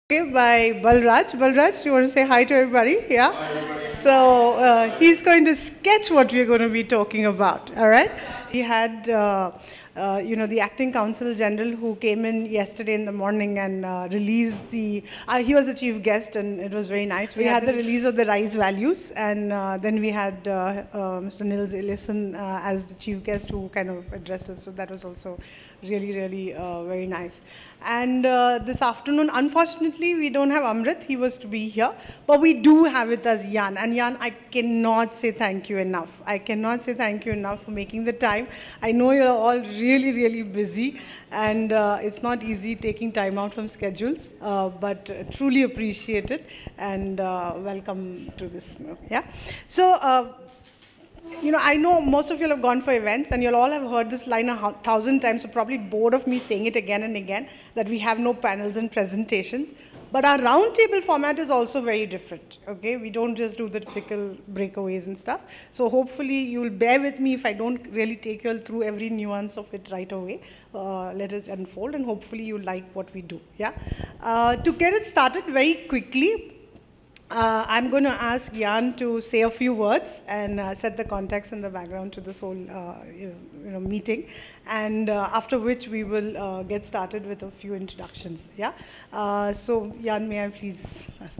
By Balraj. Balraj, you want to say hi to everybody? Yeah? Hi, everybody. So he's going to sketch what we're going to be talking about, all right? We had, the acting counsel general who came in yesterday in the morning and released the, he was the chief guest and it was very nice. We had the release of the RISE values and then we had Mr. Nils Ellison as the chief guest who kind of addressed us. So that was also really, really very nice. And this afternoon, unfortunately, we don't have Amrit. He was to be here. But we do have with us Jan. And Jan, I cannot say thank you enough. I cannot say thank you enough for making the time. I know you're all really, really busy. And it's not easy taking time out from schedules. But truly appreciate it. And welcome to this. Yeah. So, I know most of you have gone for events and you'll all have heard this line 1,000 times, so probably bored of me saying it again and again, that we have no panels and presentations. But our roundtable format is also very different, okay? We don't just do the typical breakaways and stuff. So hopefully you'll bear with me if I don't really take you all through every nuance of it right away. Let it unfold and hopefully you like what we do, yeah? To get it started very quickly, I'm going to ask Jan to say a few words and set the context and the background to this whole meeting, and after which we will get started with a few introductions. Yeah. So Jan, may I please ask?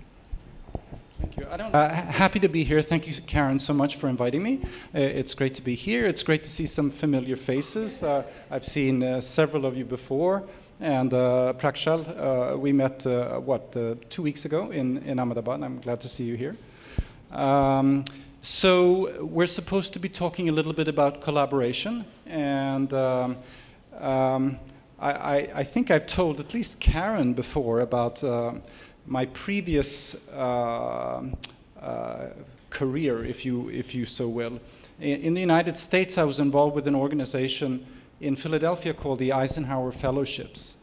Thank you. Happy to be here. Thank you, Karen, so much for inviting me. It's great to be here. It's great to see some familiar faces. I've seen several of you before. And Prakshal, we met, 2 weeks ago in Ahmedabad. I'm glad to see you here. So we're supposed to be talking a little bit about collaboration. And I think I've told at least Karen before about my previous career, if you so will. In the United States, I was involved with an organization in Philadelphia called the Eisenhower Fellowships.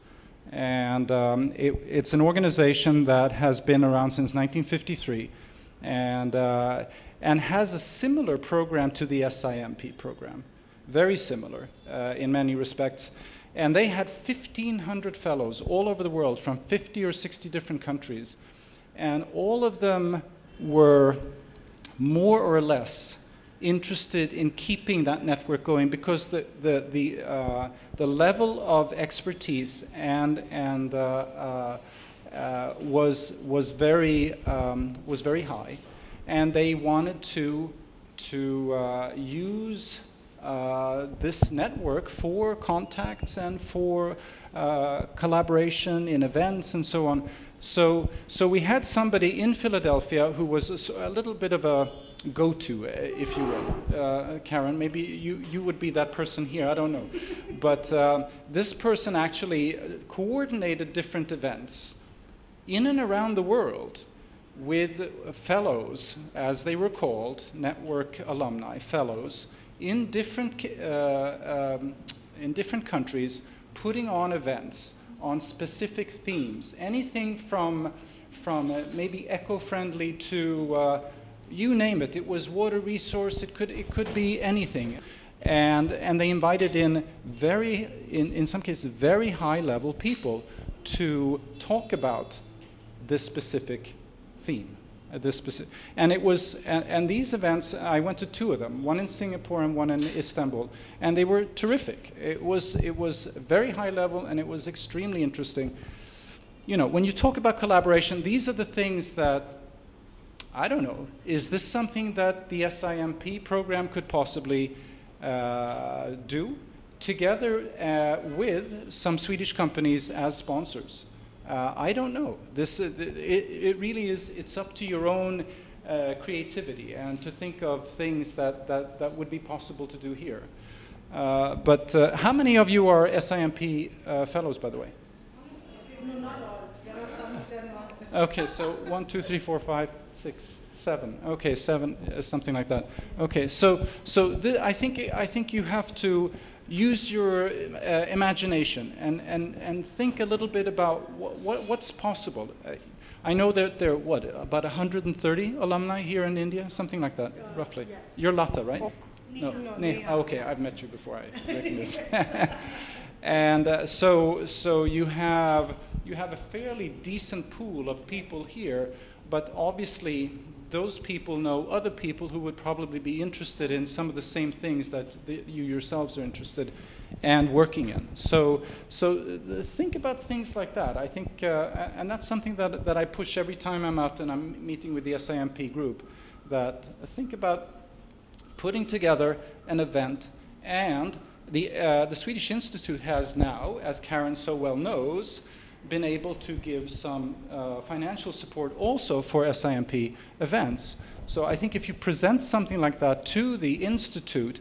And it's an organization that has been around since 1953 and has a similar program to the SIMP program, very similar in many respects. And they had 1,500 fellows all over the world from 50 or 60 different countries. And all of them were more or less interested in keeping that network going because the level of expertise was very high, and they wanted to use this network for contacts and for collaboration in events and so on. So we had somebody in Philadelphia who was a little bit of a go-to, if you will. Karen, maybe you would be that person here, I don't know. But this person actually coordinated different events in and around the world with fellows, as they were called, network alumni, fellows, in different countries, putting on events on specific themes. Anything from maybe eco-friendly to you name it. It was water resource. It could be anything, and they invited in in some cases very high level people to talk about this specific theme. And it was and these events, I went to 2 of them, one in Singapore and one in Istanbul, and they were terrific. It was very high level and it was extremely interesting. When you talk about collaboration, these are the things that, I don't know, is this something that the SIMP program could possibly do together with some Swedish companies as sponsors? I don't know. It really is, it's up to your own creativity and to think of things that would be possible to do here. But how many of you are SIMP fellows, by the way? No, not all. There are some which are not. Okay, so 1, 2, 3, 4, 5, 6, 7. Okay, 7, something like that. Okay, so I think you have to use your imagination and think a little bit about what's possible. I know that there are, about 130 alumni here in India, something like that, roughly. Yes. You're Lata, right? No. Okay, I've met you before. I recognize. And so you have you have a fairly decent pool of people here, but obviously those people know other people who would probably be interested in some of the same things that you yourselves are interested and working in. So think about things like that. I think, and that's something that I push every time I'm out and I'm meeting with the SIMP group, that think about putting together an event. And the Swedish Institute has now, as Karen so well knows, been able to give some financial support also for SIMP events. So I think if you present something like that to the Institute,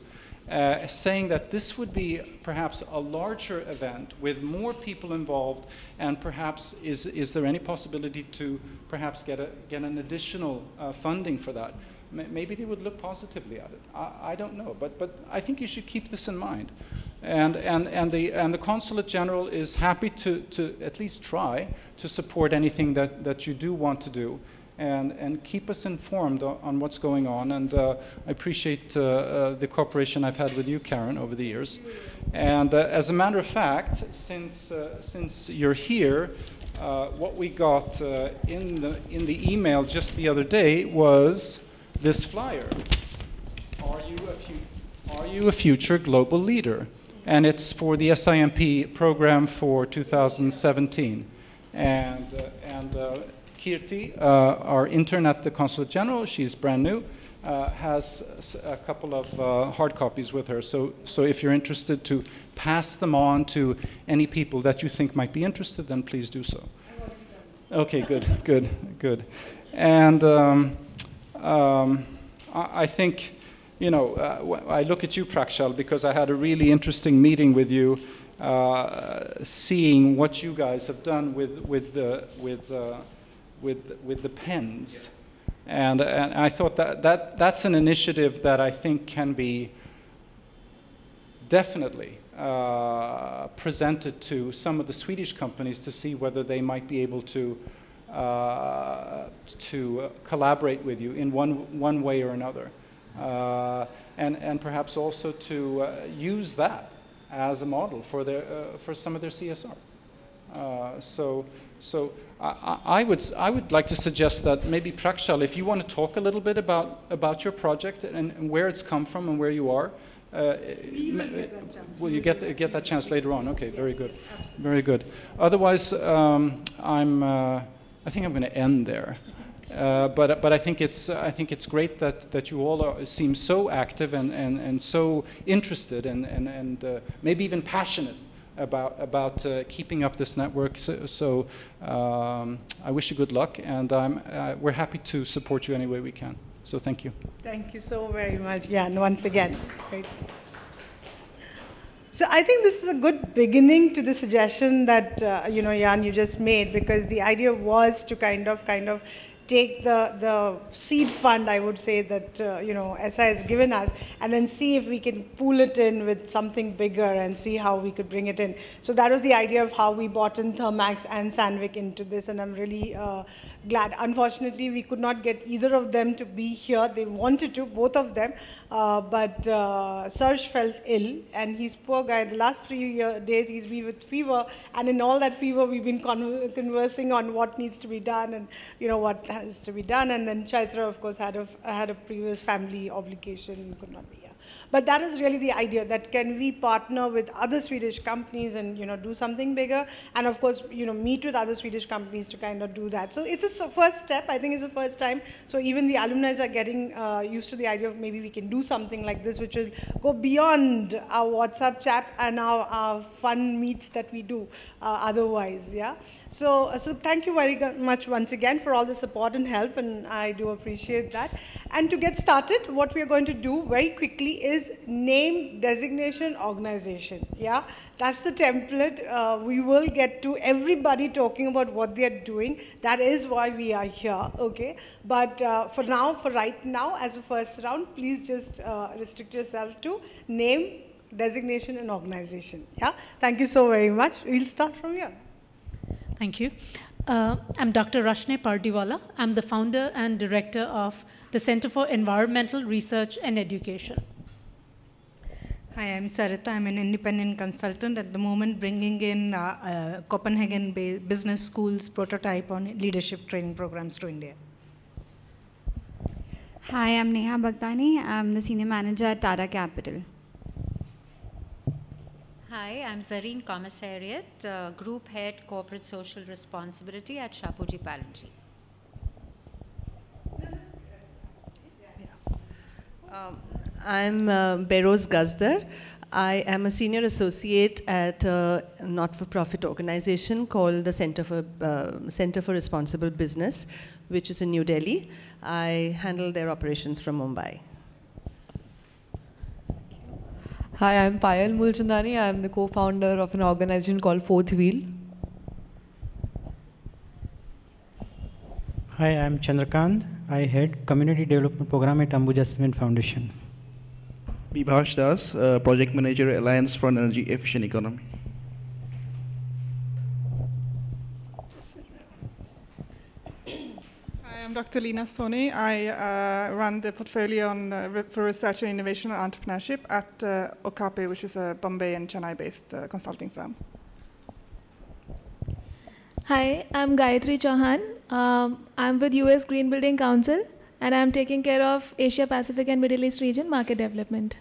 saying that this would be perhaps a larger event with more people involved, and perhaps is there any possibility to perhaps get an additional funding for that? Maybe they would look positively at it. I don't know, but I think you should keep this in mind. And the Consulate General is happy to at least try to support anything that you do want to do, and keep us informed on what's going on. And I appreciate the cooperation I've had with you, Karen, over the years. And as a matter of fact, since you're here, what we got in the email just the other day was this flyer. Are you a future global leader? And it's for the SIMP program for 2017. And Kirti, our intern at the Consulate General, she's brand new, has a couple of hard copies with her. So if you're interested to pass them on to any people that you think might be interested, then please do so. Okay, good. And I think, you know, I look at you, Prakshal, because I had a really interesting meeting with you, seeing what you guys have done with the pens, and I thought that's an initiative that I think can be definitely presented to some of the Swedish companies to see whether they might be able to collaborate with you in one way or another, and perhaps also to use that as a model for some of their CSR. So I would like to suggest that maybe Prakshal, if you want to talk a little bit about your project and where it's come from and where you are. Will you get that chance later on? Okay, very good, very good. Otherwise, I think I'm going to end there. But I think it's great that you all seem so active and so interested and maybe even passionate about keeping up this network. So I wish you good luck, and we're happy to support you any way we can. So thank you. Thank you so very much, Jan, once again. Great. So I think this is a good beginning to the suggestion that, you know, Jan, you just made, because the idea was to kind of take the seed fund, I would say, that you know, SI has given us, and then see if we can pool it in with something bigger and see how we could bring it in. So that was the idea of how we brought in Thermax and Sandvik into this, and I'm really glad. Unfortunately, we could not get either of them to be here. They wanted to, both of them, but Serge felt ill, and he's poor guy. The last 3 days he's been with fever, and in all that fever we've been conversing on what needs to be done and, you know, what has to be done. And then Chaitra, of course, had a previous family obligation, could not be here. But that is really the idea, that can we partner with other Swedish companies and, you know, do something bigger, and of course, you know, meet with other Swedish companies to kind of do that. So it's a first step. I think it's the first time. So even the alumni are getting used to the idea of maybe we can do something like this, which will go beyond our WhatsApp chat and our fun meets that we do otherwise. Yeah. So thank you very much once again for all the support and help, and I do appreciate that. And to get started, what we are going to do very quickly is name, designation, organization. Yeah, that's the template. We will get to everybody talking about what they are doing. That is why we are here, okay? But for right now, as a first round, please just restrict yourself to name, designation, and organization. Yeah, thank you so very much. We'll start from here. Thank you. I'm Dr. Rashne Pardiwala. I'm the founder and director of the Center for Environmental Research and Education. Hi, I'm Sarita. I'm an independent consultant at the moment, bringing in Copenhagen business schools prototype on leadership training programs to India. Hi, I'm Neha Bhaktani. I'm the senior manager at Tata Capital. Hi, I'm Zareen Commissariat, Group Head Corporate Social Responsibility at Shapoorji Pallonji. I'm Beroz Gazdar. I am a senior associate at a not-for-profit organization called the Center for Responsible Business, which is in New Delhi. I handle their operations from Mumbai. Hi, I'm Payal Mulchandani. I'm the co-founder of an organization called Fourth Wheel. Hi, I'm Chandrakant. I head Community Development Program at Ambuja Cement Foundation. Bibhash Das, Project Manager, Alliance for an Energy Efficient Economy. Hi, I'm Dr. Lina Soni. I run the portfolio for research and innovation and entrepreneurship at Okapi, which is a Bombay and Chennai-based consulting firm. Hi, I'm Gayatri Chauhan. I'm with US Green Building Council, and I'm taking care of Asia Pacific and Middle East region market development.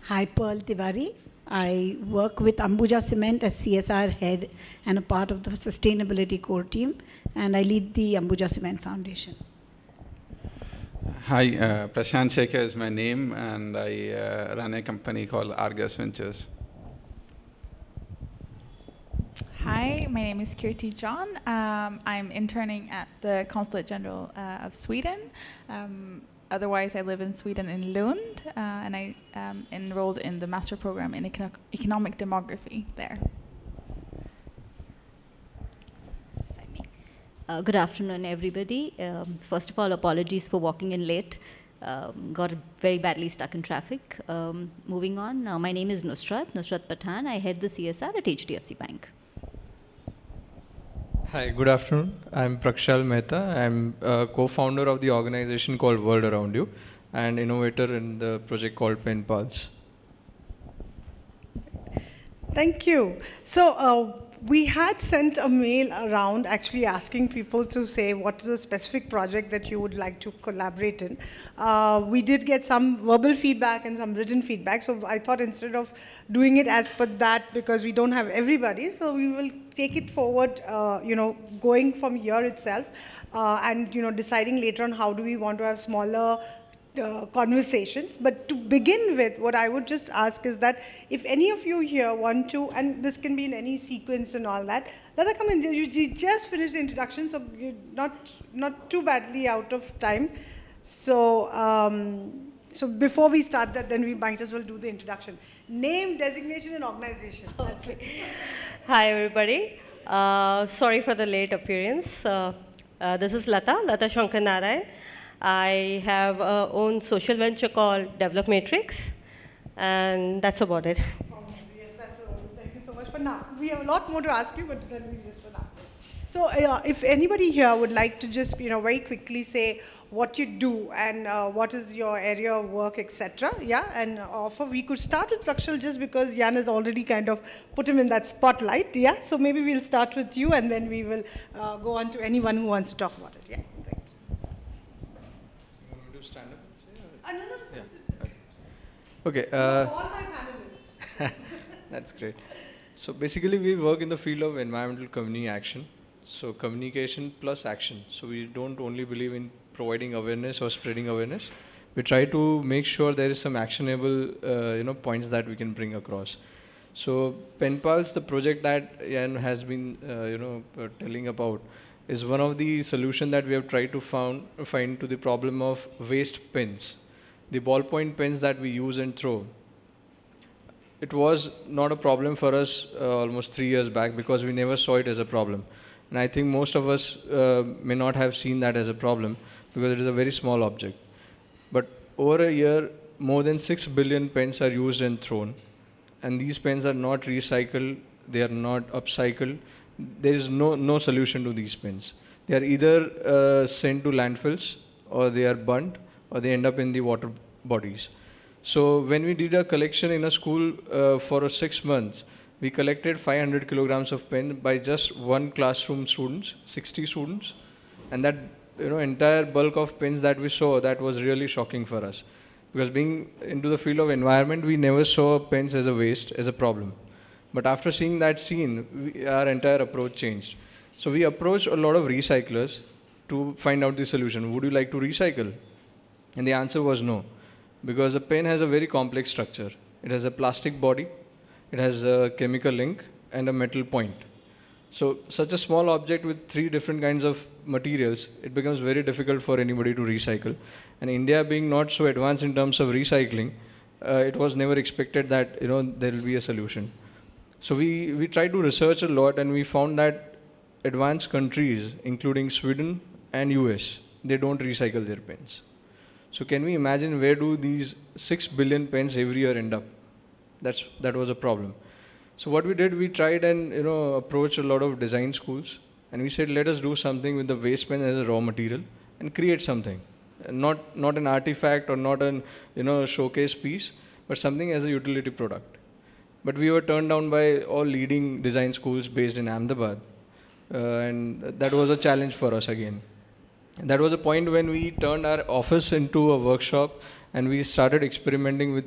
Hi, Pearl Tiwari. I work with Ambuja Cement as CSR head and a part of the sustainability core team, and I lead the Ambuja Cement Foundation. Hi, Prashant Shekhar is my name, and I run a company called Argus Ventures. Hi, my name is Kirti John. I'm interning at the Consulate General of Sweden. Otherwise, I live in Sweden in Lund, and I enrolled in the master program in economic demography there. Good afternoon, everybody. First of all, apologies for walking in late. Got very badly stuck in traffic. Moving on, my name is Nusrat Pathan. I head the CSR at HDFC Bank. Hi, good afternoon. I'm Prakshal Mehta. I'm a co-founder of the organization called World Around You and innovator in the project called Pen Pulse. Thank you. So we had sent a mail around actually asking people to say what is a specific project that you would like to collaborate in. We did get some verbal feedback and some written feedback, so I thought instead of doing it as per that, because we don't have everybody, so we will take it forward, going from here itself, and deciding later on how do we want to have smaller conversations. But to begin with, what I would just ask is that if any of you here want to, and this can be in any sequence and all that, let come in. You just finished the introduction, so you're not too badly out of time. So so before we start that, then we might as well do the introduction. Name, designation, and organization. Okay. Hi, everybody. Sorry for the late appearance. This is Lata Shankar Narayan. I have our own social venture called Develop Matrix, and that's about it. Yes, that's all. Thank you so much for now. We have a lot more to ask you, but then we just for now. So if anybody here would like to just very quickly say what you do and what is your area of work, etc. Yeah, and offer. We could start with Prakshal just because Jan has already kind of put him in that spotlight. Yeah, so maybe we'll start with you, and then we will go on to anyone who wants to talk about it. Yeah. Stand up? No. Okay. All my panelists. That's great. So basically, we work in the field of environmental community action. So communication plus action. So we don't only believe in providing awareness or spreading awareness. We try to make sure there is some actionable, points that we can bring across. So Pen Pulse, the project that Jan has been, telling about, is one of the solutions that we have tried to find to the problem of waste pens. The ballpoint pens that we use and throw. It was not a problem for us almost 3 years back because we never saw it as a problem. And I think most of us may not have seen that as a problem because it is a very small object. But over a year, more than 6 billion pens are used and thrown. And these pens are not recycled, they are not upcycled. There is no solution to these pens. They are either sent to landfills, or they are burnt, or they end up in the water bodies. So when we did a collection in a school for 6 months, we collected 500 kilograms of pen by just one classroom students, 60 students. And that entire bulk of pens that we saw, that was really shocking for us. Because being into the field of environment, we never saw pens as a waste, as a problem. But after seeing that scene, our entire approach changed. So we approached a lot of recyclers to find out the solution. Would you like to recycle? And the answer was no. Because a pen has a very complex structure. It has a plastic body, it has a chemical link, and a metal point. So such a small object with 3 different kinds of materials, it becomes very difficult for anybody to recycle. And India being not so advanced in terms of recycling, it was never expected that there will be a solution. So we tried to research a lot, and we found that advanced countries, including Sweden and US, they don't recycle their pens. So can we imagine where do these 6 billion pens every year end up? That was a problem. So what we did, we tried and approach a lot of design schools, and we said, let us do something with the waste pen as a raw material and create something, not an artifact or not an showcase piece, but something as a utility product. But we were turned down by all leading design schools based in Ahmedabad, and that was a challenge for us again. And that was a point when we turned our office into a workshop, and we started experimenting with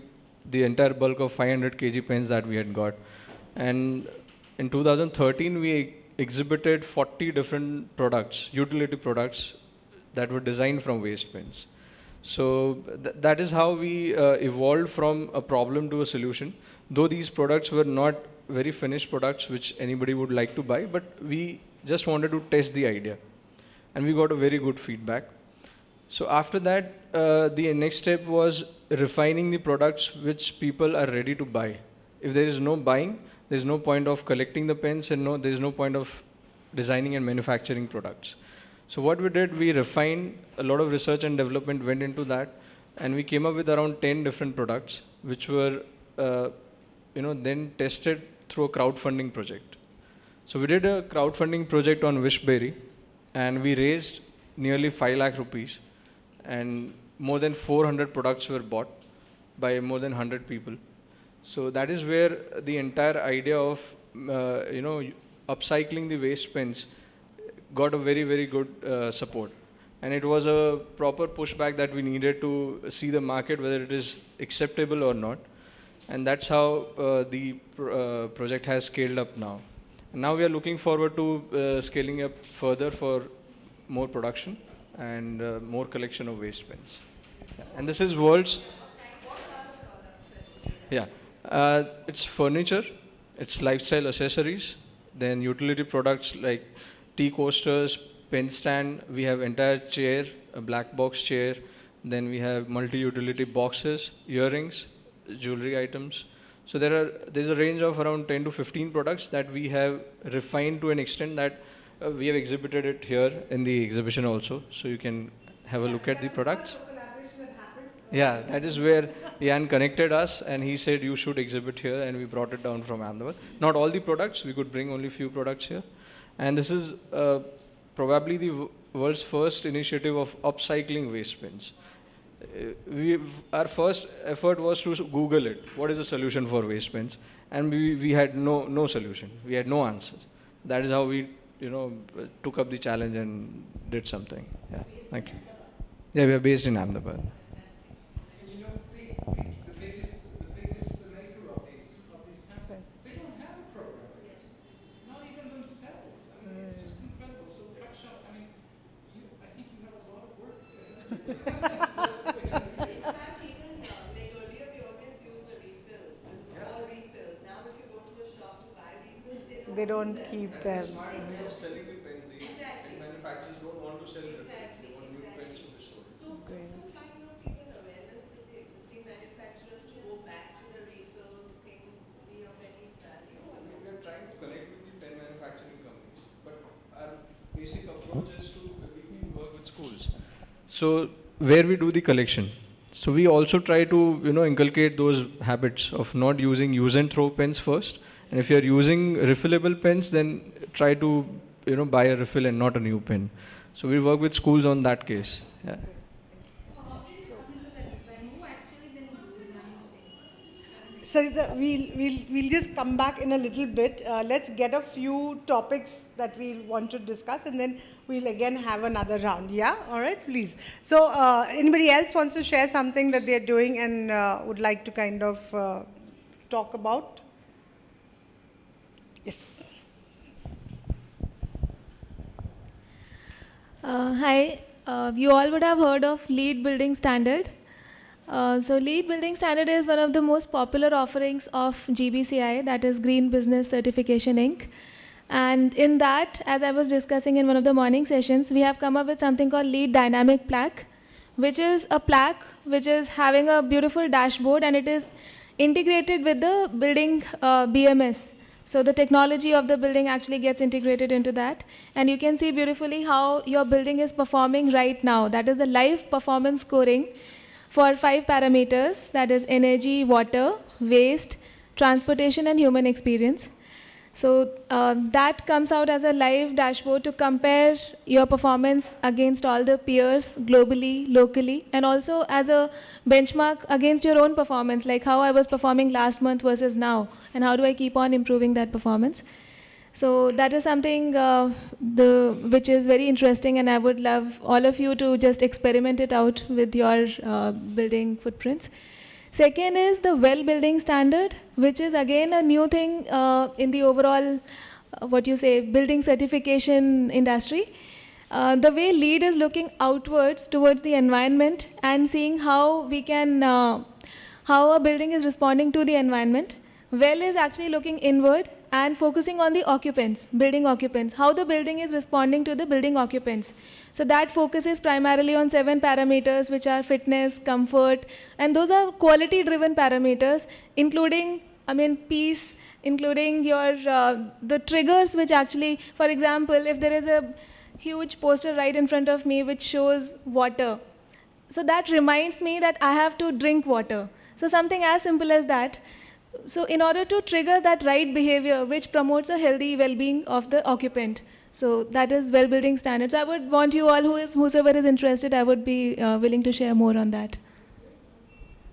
the entire bulk of 500 kg pens that we had got. And in 2013, we exhibited 40 different products, utility products, that were designed from waste pens. So that is how we evolved from a problem to a solution. Though these products were not very finished products which anybody would like to buy, but we just wanted to test the idea. And we got a very good feedback. So after that, the next step was refining the products which people are ready to buy. If there is no buying, there's no point of collecting the pens, and there's no point of designing and manufacturing products. So what we did, we refined, a lot of research and development went into that, and we came up with around 10 different products, which were then tested through a crowdfunding project. So we did a crowdfunding project on Wishberry, and we raised nearly 5 lakh rupees, and more than 400 products were bought by more than 100 people. So that is where the entire idea of upcycling the waste pens got a very, very good support. And it was a proper pushback that we needed to see the market, whether it is acceptable or not. And that's how the project has scaled up now. And now we are looking forward to scaling up further for more production and more collection of waste pens. Yeah. And this is world's... Yeah. It's furniture, it's lifestyle accessories, then utility products like tea coasters, pen stand, we have entire chair, a black box chair, then we have multi-utility boxes, earrings, jewelry items. So there's a range of around 10 to 15 products that we have refined to an extent that we have exhibited it here in the exhibition also. So you can have a look at the products. Yeah, that is where Jan connected us, and he said you should exhibit here, and we brought it down from Ahmedabad. Not all the products, we could bring only few products here. And this is probably the world's first initiative of upcycling waste pens. Our first effort was to Google it. What is the solution for waste pens? And we had no solution. We had no answers. That is how we took up the challenge and did something. Yeah, thank you. Yeah, we are based in Ahmedabad. The biggest maker of these pencils, they don't have a program. Not even themselves. I mean, it's just incredible. So Prakash, I mean, I think you have a lot of work. In fact, even like earlier, we always used the refills, all refills. Now, if you go to a shop to buy refills, they don't keep them. Smart way of selling the pens. The pen manufacturers don't want to sell refills. They want new pens to be sold. So some kind of even awareness with the existing manufacturers to go back to the refill thing be of any value? We are trying to connect with the pen manufacturing companies, but our basic approach is to work with schools. So where we do the collection, so we also try to inculcate those habits of not using use and throw pens first, and if you are using refillable pens, then try to buy a refill and not a new pen. So we work with schools on that case. Yeah. Sarita, we'll just come back in a little bit. Let's get a few topics that we want to discuss, and then we'll again have another round. Yeah, all right, please. So anybody else wants to share something that they're doing and would like to kind of talk about? Yes. Hi, you all would have heard of LEED building standard. So LEED building standard is one of the most popular offerings of GBCI, that is Green Business Certification Inc. And in that, as I was discussing in one of the morning sessions, we have come up with something called LEED Dynamic Plaque, which is a plaque which is having a beautiful dashboard, and it is integrated with the building BMS. So the technology of the building actually gets integrated into that. And you can see beautifully how your building is performing right now. That is the live performance scoring for 5 parameters, that is energy, water, waste, transportation, and human experience. So that comes out as a live dashboard to compare your performance against all the peers globally, locally, and also as a benchmark against your own performance, like how I was performing last month versus now, and how do I keep on improving that performance. So that is something which is very interesting, and I would love all of you to just experiment it out with your building footprints. Second is the well building standard, which is again a new thing in the overall, building certification industry. The way LEED is looking outwards towards the environment and seeing how we can, how a building is responding to the environment. Well is actually looking inward and focusing on the occupants, building occupants, how the building is responding to the building occupants. So that focuses primarily on 7 parameters, which are fitness, comfort, and those are quality-driven parameters, including, peace, including your, the triggers which actually, for example, if there is a huge poster right in front of me which shows water, so that reminds me that I have to drink water. So something as simple as that. So in order to trigger that right behavior which promotes a healthy well-being of the occupant. So that is well-building standards. I would want you all, whosoever is interested, I would be willing to share more on that.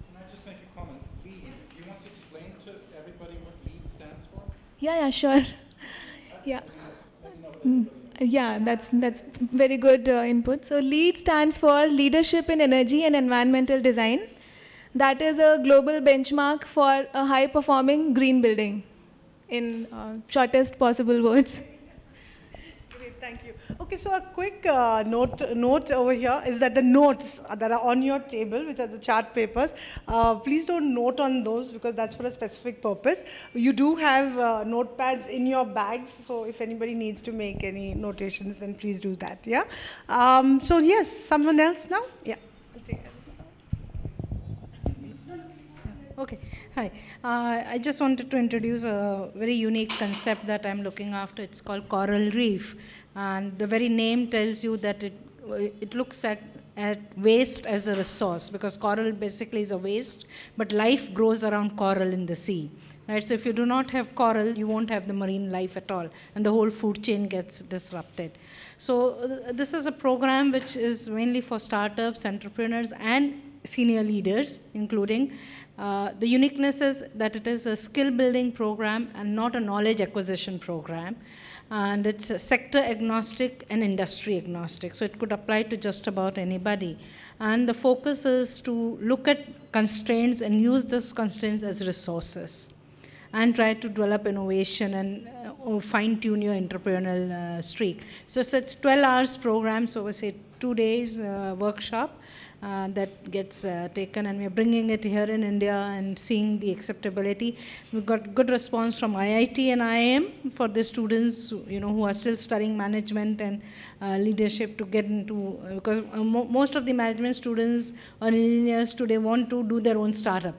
Can I just make a comment? LEED, do you want to explain to everybody what LEED stands for? Yeah, sure. Yeah. Yeah, that's very good input. So LEED stands for Leadership in Energy and Environmental Design. That is a global benchmark for a high-performing green building, in shortest possible words. Great, thank you. Okay, so a quick note over here is that the notes that are on your table, which are the chart papers, please don't note on those because that's for a specific purpose. You do have notepads in your bags, so if anybody needs to make any notations, then please do that, yeah? So yes, someone else now? Yeah, I'll take it. Okay, hi. I just wanted to introduce a very unique concept that I'm looking after. It's called coral reef, and the very name tells you that it looks at waste as a resource, because coral basically is a waste, but life grows around coral in the sea. Right? So if you do not have coral, you won't have the marine life at all, and the whole food chain gets disrupted. So this is a program which is mainly for startups, entrepreneurs, and senior leaders, including. The uniqueness is that it is a skill building program and not a knowledge acquisition program. And it's sector agnostic and industry agnostic. So it could apply to just about anybody. And the focus is to look at constraints and use those constraints as resources and try to develop innovation and fine-tune your entrepreneurial streak. So it's a 12 hours program, so we say 2 days workshop. That gets taken, and we're bringing it here in India and seeing the acceptability. We've got good response from IIT and IIM for the students, who are still studying management and leadership to get into, because most of the management students or engineers today want to do their own startup.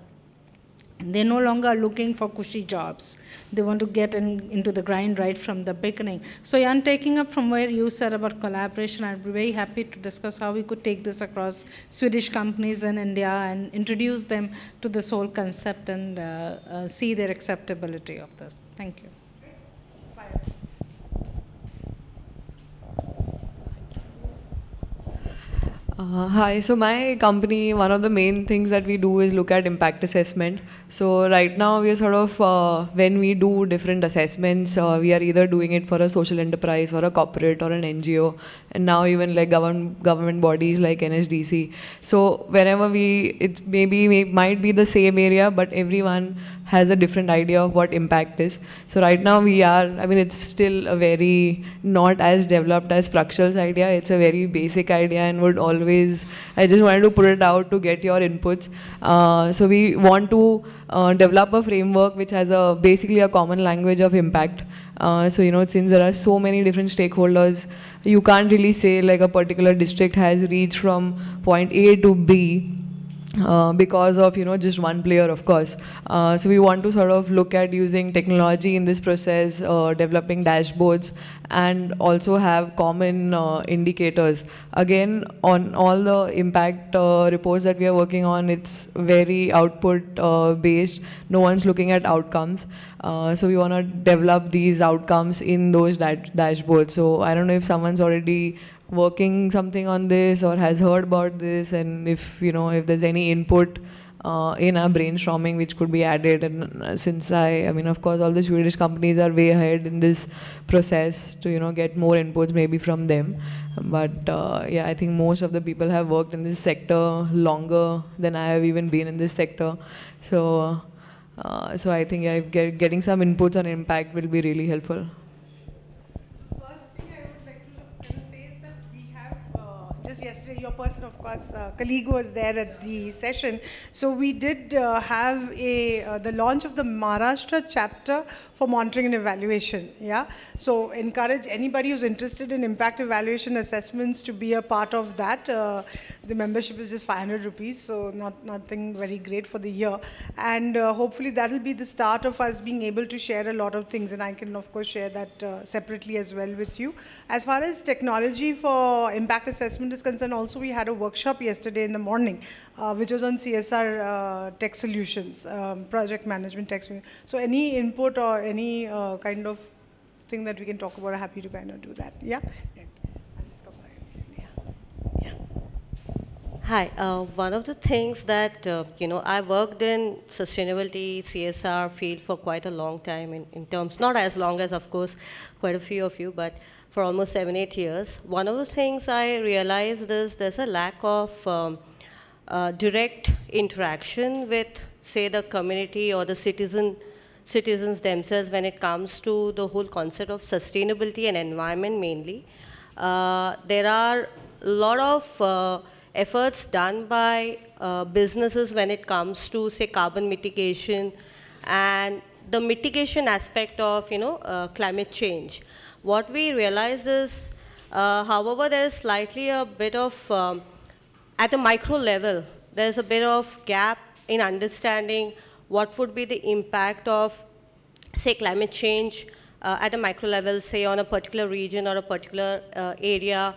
They're no longer looking for cushy jobs. They want to get into the grind right from the beginning. So Jan, taking up from where you said about collaboration, I'd be very happy to discuss how we could take this across Swedish companies in India and introduce them to this whole concept and see their acceptability of this. Thank you. Hi, so my company, one of the main things that we do is look at impact assessment. So right now we are sort of, when we do different assessments, we are either doing it for a social enterprise or a corporate or an NGO, and now even like government bodies like NSDC. So whenever it might be the same area, but everyone has a different idea of what impact is. So right now it's still a very not as developed as Prakshal's idea. It's a very basic idea and I just wanted to put it out to get your inputs. So we want to develop a framework which has basically a common language of impact. So, since there are so many different stakeholders, you can't really say like a particular district has reached from point A to B because of just one player, of course. So we want to sort of look at using technology in this process, developing dashboards, and also have common indicators. Again, on all the impact reports that we are working on, it's very output based. No one's looking at outcomes. So we want to develop these outcomes in those dashboards. So I don't know if someone's already working something on this or has heard about this, and if there's any input in our brainstorming which could be added. And since of course all the Swedish companies are way ahead in this process to get more inputs maybe from them. But yeah, I think most of the people have worked in this sector longer than I have even been in this sector. So I think getting some inputs on impact will be really helpful. Yesterday, your person, of course, colleague was there at the session. So we did have the launch of the Maharashtra chapter for monitoring and evaluation. Yeah. So encourage anybody who's interested in impact evaluation assessments to be a part of that. The membership is just 500 rupees, so nothing very great for the year. And hopefully that will be the start of us being able to share a lot of things. And I can, of course, share that separately as well with you. As far as technology for impact assessment is concerned, also we had a workshop yesterday in the morning, which was on CSR tech solutions, project management tech solutions. So any input or any kind of thing that we can talk about, I'm happy to kind of do that. Yeah? Hi, one of the things that, I worked in sustainability, CSR field for quite a long time in terms, not as long as, of course, quite a few of you, but for almost 7-8 years. One of the things I realized is there's a lack of direct interaction with, say, the community or the citizens themselves when it comes to the whole concept of sustainability and environment mainly. There are a lot of efforts done by businesses when it comes to, say, carbon mitigation and the mitigation aspect of, climate change. What we realize is, however, there's slightly a bit of, at a micro level, there's a bit of gap in understanding what would be the impact of, say, climate change at a micro level, say, on a particular region or a particular area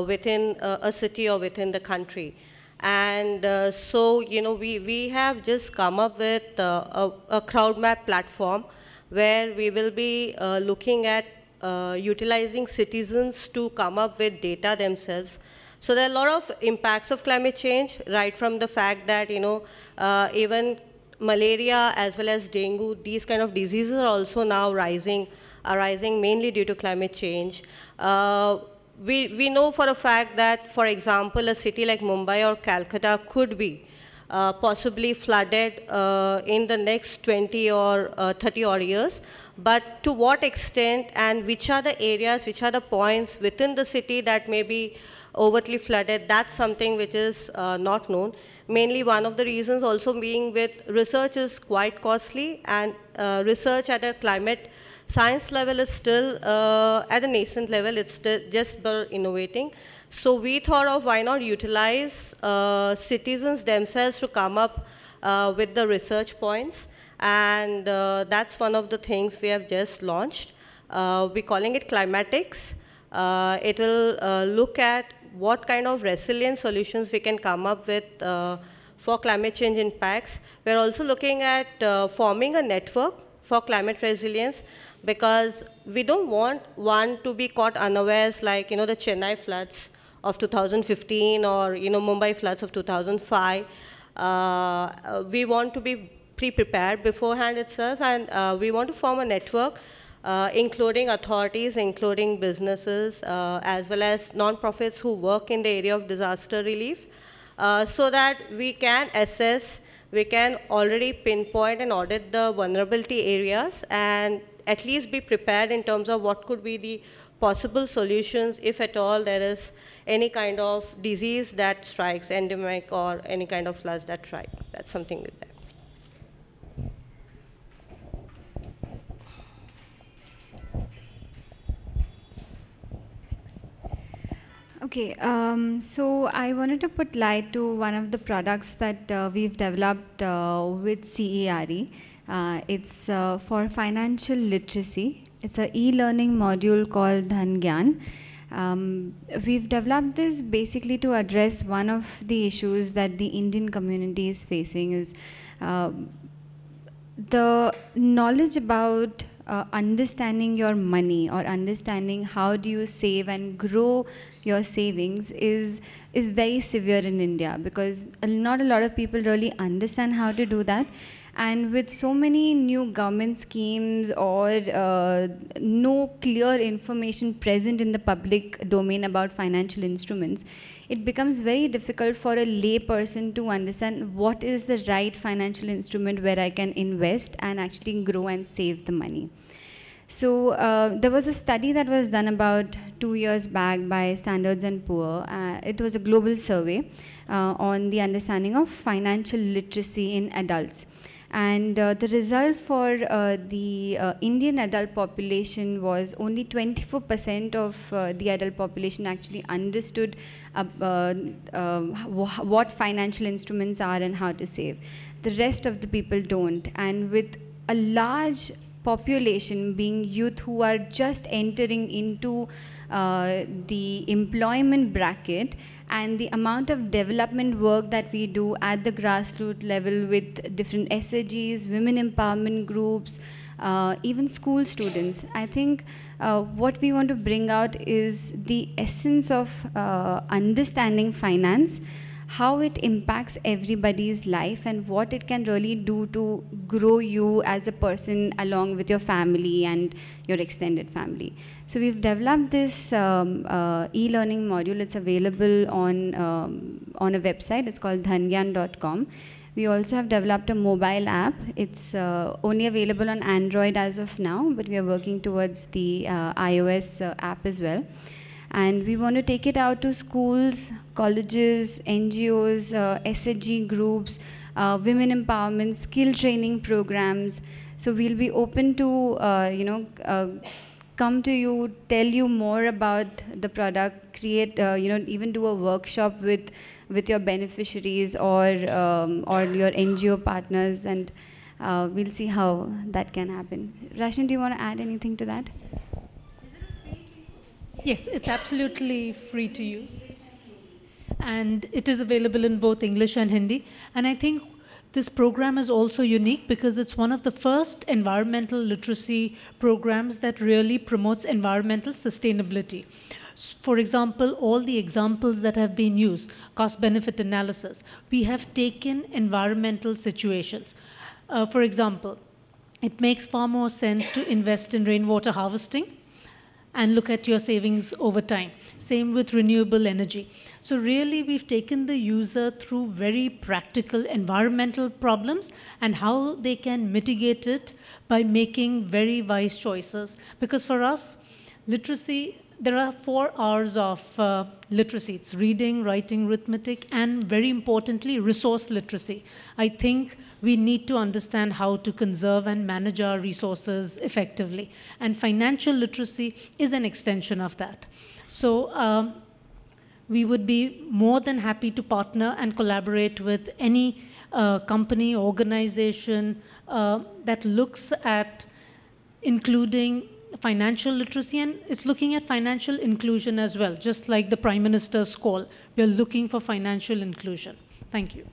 within a city or within the country. And so, we have just come up with a crowd map platform where we will be looking at utilizing citizens to come up with data themselves. So there are a lot of impacts of climate change, right from the fact that, even malaria as well as dengue, these kind of diseases are also now rising mainly due to climate change. We know for a fact that, for example, a city like Mumbai or Calcutta could be possibly flooded in the next 20 or 30 odd years. But to what extent and which are the areas, which are the points within the city that may be overtly flooded, that's something which is not known. Mainly one of the reasons also being with research is quite costly, and research at a climate science level is still at a nascent level. It's just innovating. So we thought of why not utilize citizens themselves to come up with the research points. And that's one of the things we have just launched. We're calling it Climatics. It will look at what kind of resilient solutions we can come up with for climate change impacts. We're also looking at forming a network for climate resilience, because we don't want one to be caught unawares like, the Chennai floods of 2015 or, Mumbai floods of 2005. We want to be pre-prepared beforehand itself, and we want to form a network including authorities, including businesses, as well as non-profits who work in the area of disaster relief, so that we can assess, we can already pinpoint and audit the vulnerability areas and at least be prepared in terms of what could be the possible solutions if at all there is any kind of disease that strikes, endemic or any kind of floods that strike. That's something with that. Okay, so I wanted to put light to one of the products that we've developed with CERE. It's for financial literacy. It's an e-learning module called Dhan Gyan. We've developed this basically to address one of the issues that the Indian community is facing is the knowledge about understanding your money or understanding how do you save and grow your savings is very severe in India, because not a lot of people really understand how to do that. And with so many new government schemes or no clear information present in the public domain about financial instruments, it becomes very difficult for a lay person to understand what is the right financial instrument where I can invest and actually grow and save the money. So there was a study that was done about 2 years back by Standards & Poor. It was a global survey on the understanding of financial literacy in adults. And the result for the Indian adult population was only 24% of the adult population actually understood what financial instruments are and how to save. The rest of the people don't. And with a large population being youth who are just entering into the employment bracket, and the amount of development work that we do at the grassroots level with different SAGs, women empowerment groups, even school students, I think what we want to bring out is the essence of understanding finance, how it impacts everybody's life, and what it can really do to grow you as a person along with your family and your extended family. So we've developed this e-learning module. It's available on a website. It's called dhangyan.com. We also have developed a mobile app. It's only available on Android as of now, but we are working towards the iOS app as well. And we want to take it out to schools, colleges, NGOs, SHG groups, women empowerment, skill training programs. So we'll be open to, come to you, tell you more about the product, create, even do a workshop with your beneficiaries or your NGO partners, and we'll see how that can happen. Rashni, do you want to add anything to that? Yes, it's absolutely free to use. And it is available in both English and Hindi. And I think this program is also unique because it's one of the first environmental literacy programs that really promotes environmental sustainability. For example, all the examples that have been used, cost-benefit analysis, we have taken environmental situations. For example, it makes far more sense to invest in rainwater harvesting and look at your savings over time. Same with renewable energy. So really, we've taken the user through very practical environmental problems and how they can mitigate it by making very wise choices. Because for us, literacy, there are 4 R's of literacy. It's reading, writing, arithmetic, and very importantly, resource literacy. I think we need to understand how to conserve and manage our resources effectively. And financial literacy is an extension of that. So we would be more than happy to partner and collaborate with any company, organization that looks at including financial literacy and is looking at financial inclusion as well, just like the Prime Minister's call. We're looking for financial inclusion. Thank you.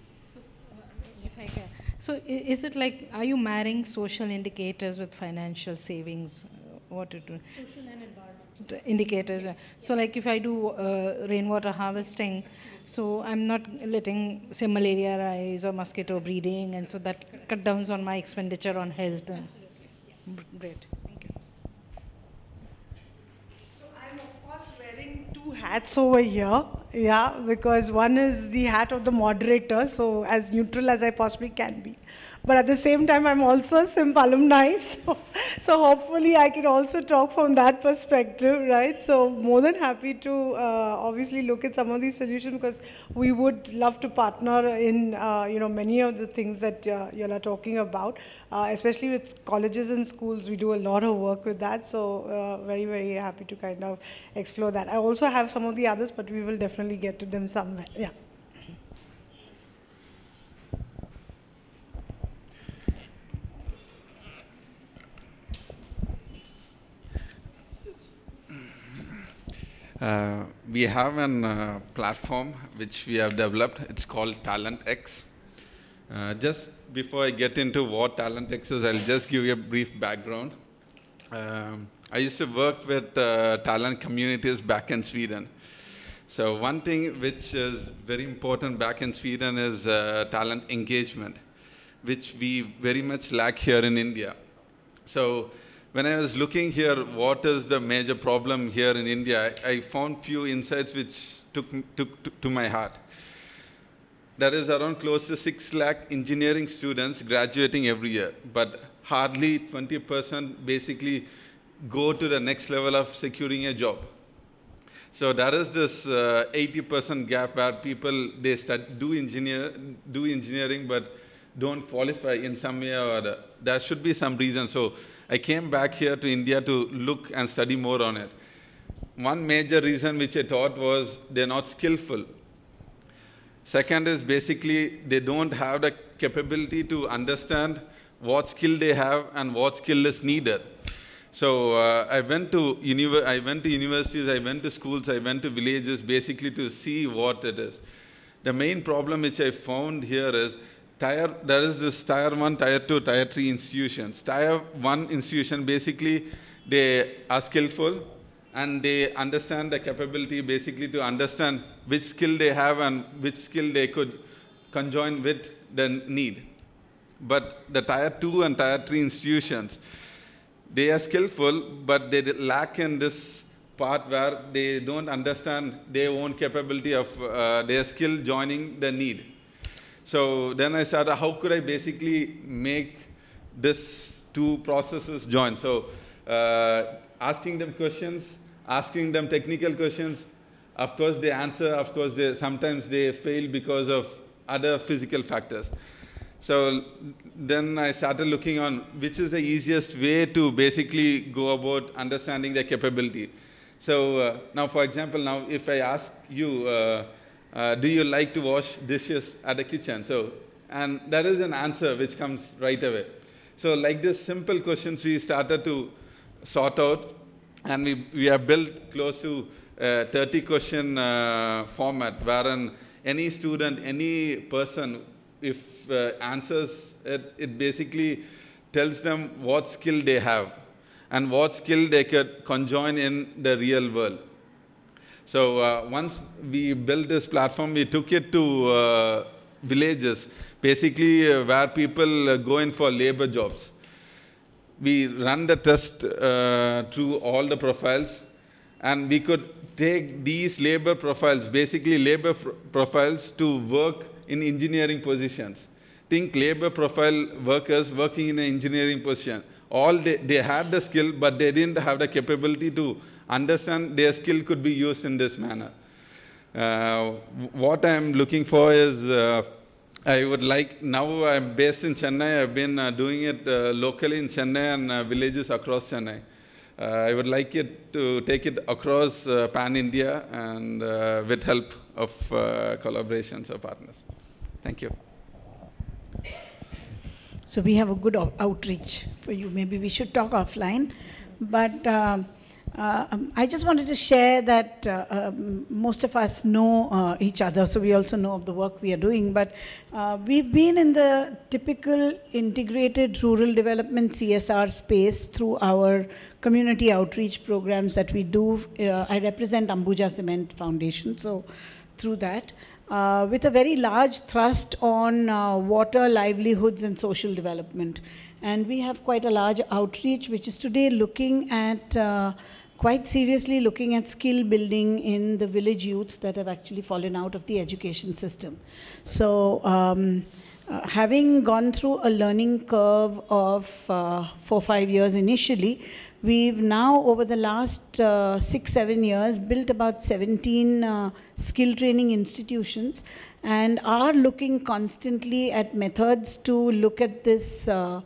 So is it like, are you marrying social indicators with financial savings? What to do? Social and environmental. indicators. So like if I do rainwater harvesting, so I'm not letting, say, malaria rise or mosquito breeding, and so that cut down on my expenditure on health. And great. Thank you. So I'm of course wearing two hats over here, yeah, because one is the hat of the moderator, so as neutral as I possibly can be. But at the same time, I'm also a SIMP alumni, so hopefully I can also talk from that perspective, right? So more than happy to obviously look at some of these solutions, because we would love to partner in many of the things that you all are talking about, especially with colleges and schools. We do a lot of work with that, so very, very happy to kind of explore that. I also have some of the others, but we will definitely get to them somewhere. Yeah. We have a platform which we have developed. It's called TalentX. Just before I get into what TalentX is, I'll just give you a brief background. I used to work with talent communities back in Sweden. So one thing which is very important back in Sweden is talent engagement, which we very much lack here in India. So when I was looking here, what is the major problem here in India, I found few insights which took to my heart. There is around close to 6 lakh engineering students graduating every year, but hardly 20% basically go to the next level of securing a job. So there is this 80% gap where people, they do engineering, but don't qualify in some way or other. There should be some reason. So I came back here to India to look and study more on it. One major reason which I thought was they're not skillful. Second is basically they don't have the capability to understand what skill they have and what skill is needed. So I went to universities, I went to schools, I went to villages basically to see what it is. The main problem which I found here is there is this Tier 1, Tier 2, Tier 3 institutions. Tier 1 institution, basically, they are skillful and they understand the capability basically to understand which skill they have and which skill they could conjoin with the need. But the Tier 2 and Tier 3 institutions, they are skillful, but they lack in this part where they don't understand their own capability of their skill joining the need. So then I started, how could I basically make this two processes join? So asking them questions, asking them technical questions. Of course, they answer. Of course, sometimes they fail because of other physical factors. So then I started looking on which is the easiest way to basically go about understanding their capability. So now, for example, now if I ask you, do you like to wash dishes at the kitchen? So, and that is an answer which comes right away. So like this simple questions we started to sort out, and we have built close to 30 question format, wherein any student, any person, if answers it, it basically tells them what skill they have and what skill they could conjoin in the real world. So once we built this platform, we took it to villages, basically where people go in for labor jobs. We run the test through all the profiles, and we could take these labor profiles, basically labor profiles, to work in engineering positions. Think labor profile workers working in an engineering position. All they had the skill, but they didn't have the capability to understand their skill could be used in this manner. What I'm looking for is, I would like, now I'm based in Chennai, I've been doing it locally in Chennai and villages across Chennai. I would like it to take it across pan-India and with help of collaborations or partners. Thank you. So we have a good outreach for you. Maybe we should talk offline. But I just wanted to share that most of us know each other, so we also know of the work we are doing, but we've been in the typical integrated rural development CSR space through our community outreach programs that we do. I represent Ambuja Cement Foundation, so through that, with a very large thrust on water, livelihoods, and social development. And we have quite a large outreach, which is today looking at quite seriously looking at skill building in the village youth that have actually fallen out of the education system. So having gone through a learning curve of 4-5 years initially, we've now over the last 6-7 years built about 17 skill training institutions and are looking constantly at methods to look at this talent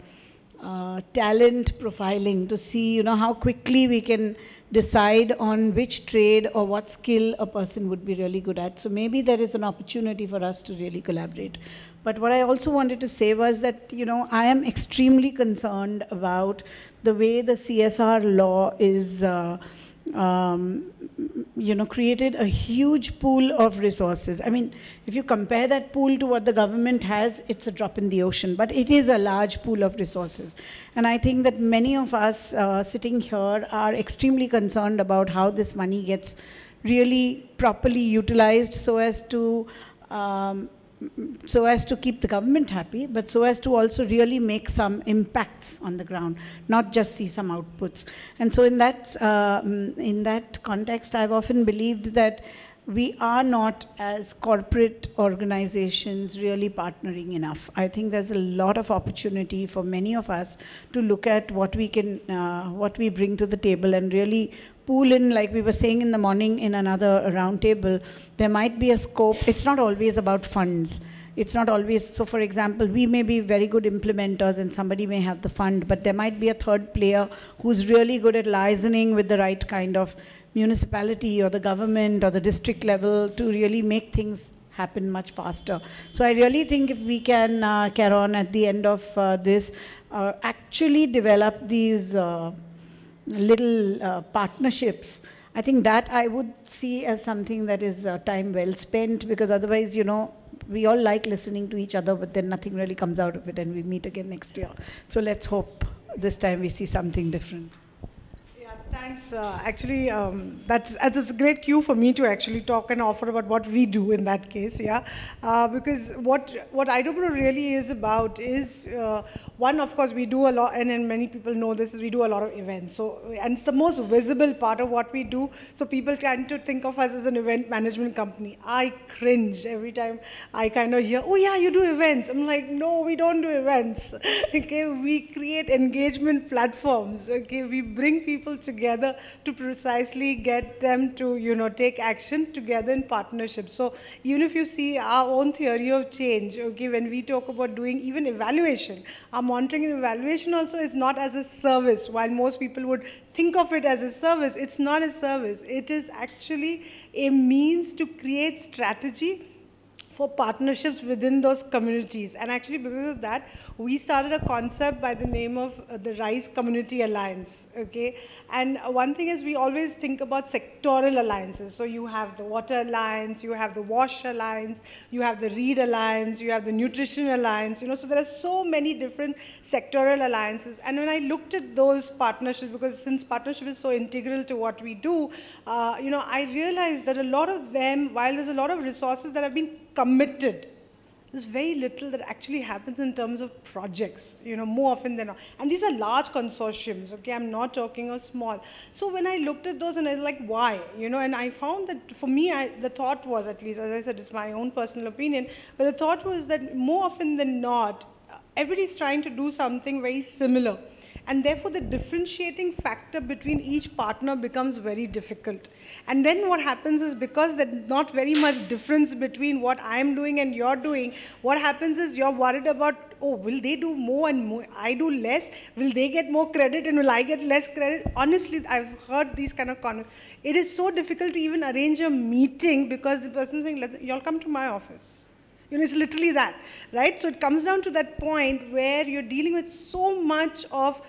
profiling to see, how quickly we can decide on which trade or what skill a person would be really good at. So maybe there is an opportunity for us to really collaborate. But what I also wanted to say was that, I am extremely concerned about the way the CSR law is created a huge pool of resources. I mean, if you compare that pool to what the government has, it's a drop in the ocean, but it is a large pool of resources. And I think that many of us sitting here are extremely concerned about how this money gets really properly utilized so as to keep the government happy, but so as to also really make some impacts on the ground, not just see some outputs. And so in that context, I've often believed that we are not, as corporate organizations, really partnering enough. I think there's a lot of opportunity for many of us to look at what we can, what we bring to the table and really pool in, like we were saying in the morning in another roundtable, there might be a scope. It's not always about funds. It's not always, so for example, we may be very good implementers and somebody may have the fund, but there might be a third player who's really good at liaising with the right kind of municipality or the government or the district level to really make things happen much faster. So I really think if we can, Caron, at the end of this, actually develop these little partnerships, I think that I would see as something that is time well spent, because otherwise, we all like listening to each other, but then nothing really comes out of it and we meet again next year. So let's hope this time we see something different. Thanks. Actually, that's a great cue for me to actually talk and offer about what we do in that case, yeah. Because what IWPRO really is about is, one, of course, we do a lot, and many people know this, is we do a lot of events. So, and it's the most visible part of what we do. So people tend to think of us as an event management company. I cringe every time I kind of hear, oh yeah, you do events. I'm like, no, we don't do events. Okay, we create engagement platforms. Okay, we bring people together to precisely get them to, take action together in partnership. So even if you see our own theory of change, okay, when we talk about doing even evaluation, our monitoring and evaluation also is not as a service. While most people would think of it as a service, it's not a service. It is actually a means to create strategy for partnerships within those communities. And actually because of that, we started a concept by the name of the RISE Community Alliance, okay? And one thing is we always think about sectoral alliances. So you have the Water Alliance, you have the Wash Alliance, you have the Read Alliance, you have the Nutrition Alliance, so there are so many different sectoral alliances. And when I looked at those partnerships, because since partnership is so integral to what we do, I realized that a lot of them, while there's a lot of resources that have been committed, there's very little that actually happens in terms of projects, more often than not. And these are large consortiums, okay? I'm not talking of small. So when I looked at those and I was like, why? And I found that for me, the thought was, at least, as I said, it's my own personal opinion, but the thought was that more often than not, everybody's trying to do something very similar. And therefore, the differentiating factor between each partner becomes very difficult. And then what happens is, because there's not very much difference between what I'm doing and you're doing, what happens is you're worried about, oh, will they do more and more? I do less. Will they get more credit and will I get less credit? Honestly, I've heard these kind of comments. It is so difficult to even arrange a meeting because the person is saying, y'all come to my office. You know, it's literally that, right? So it comes down to that point where you're dealing with so much of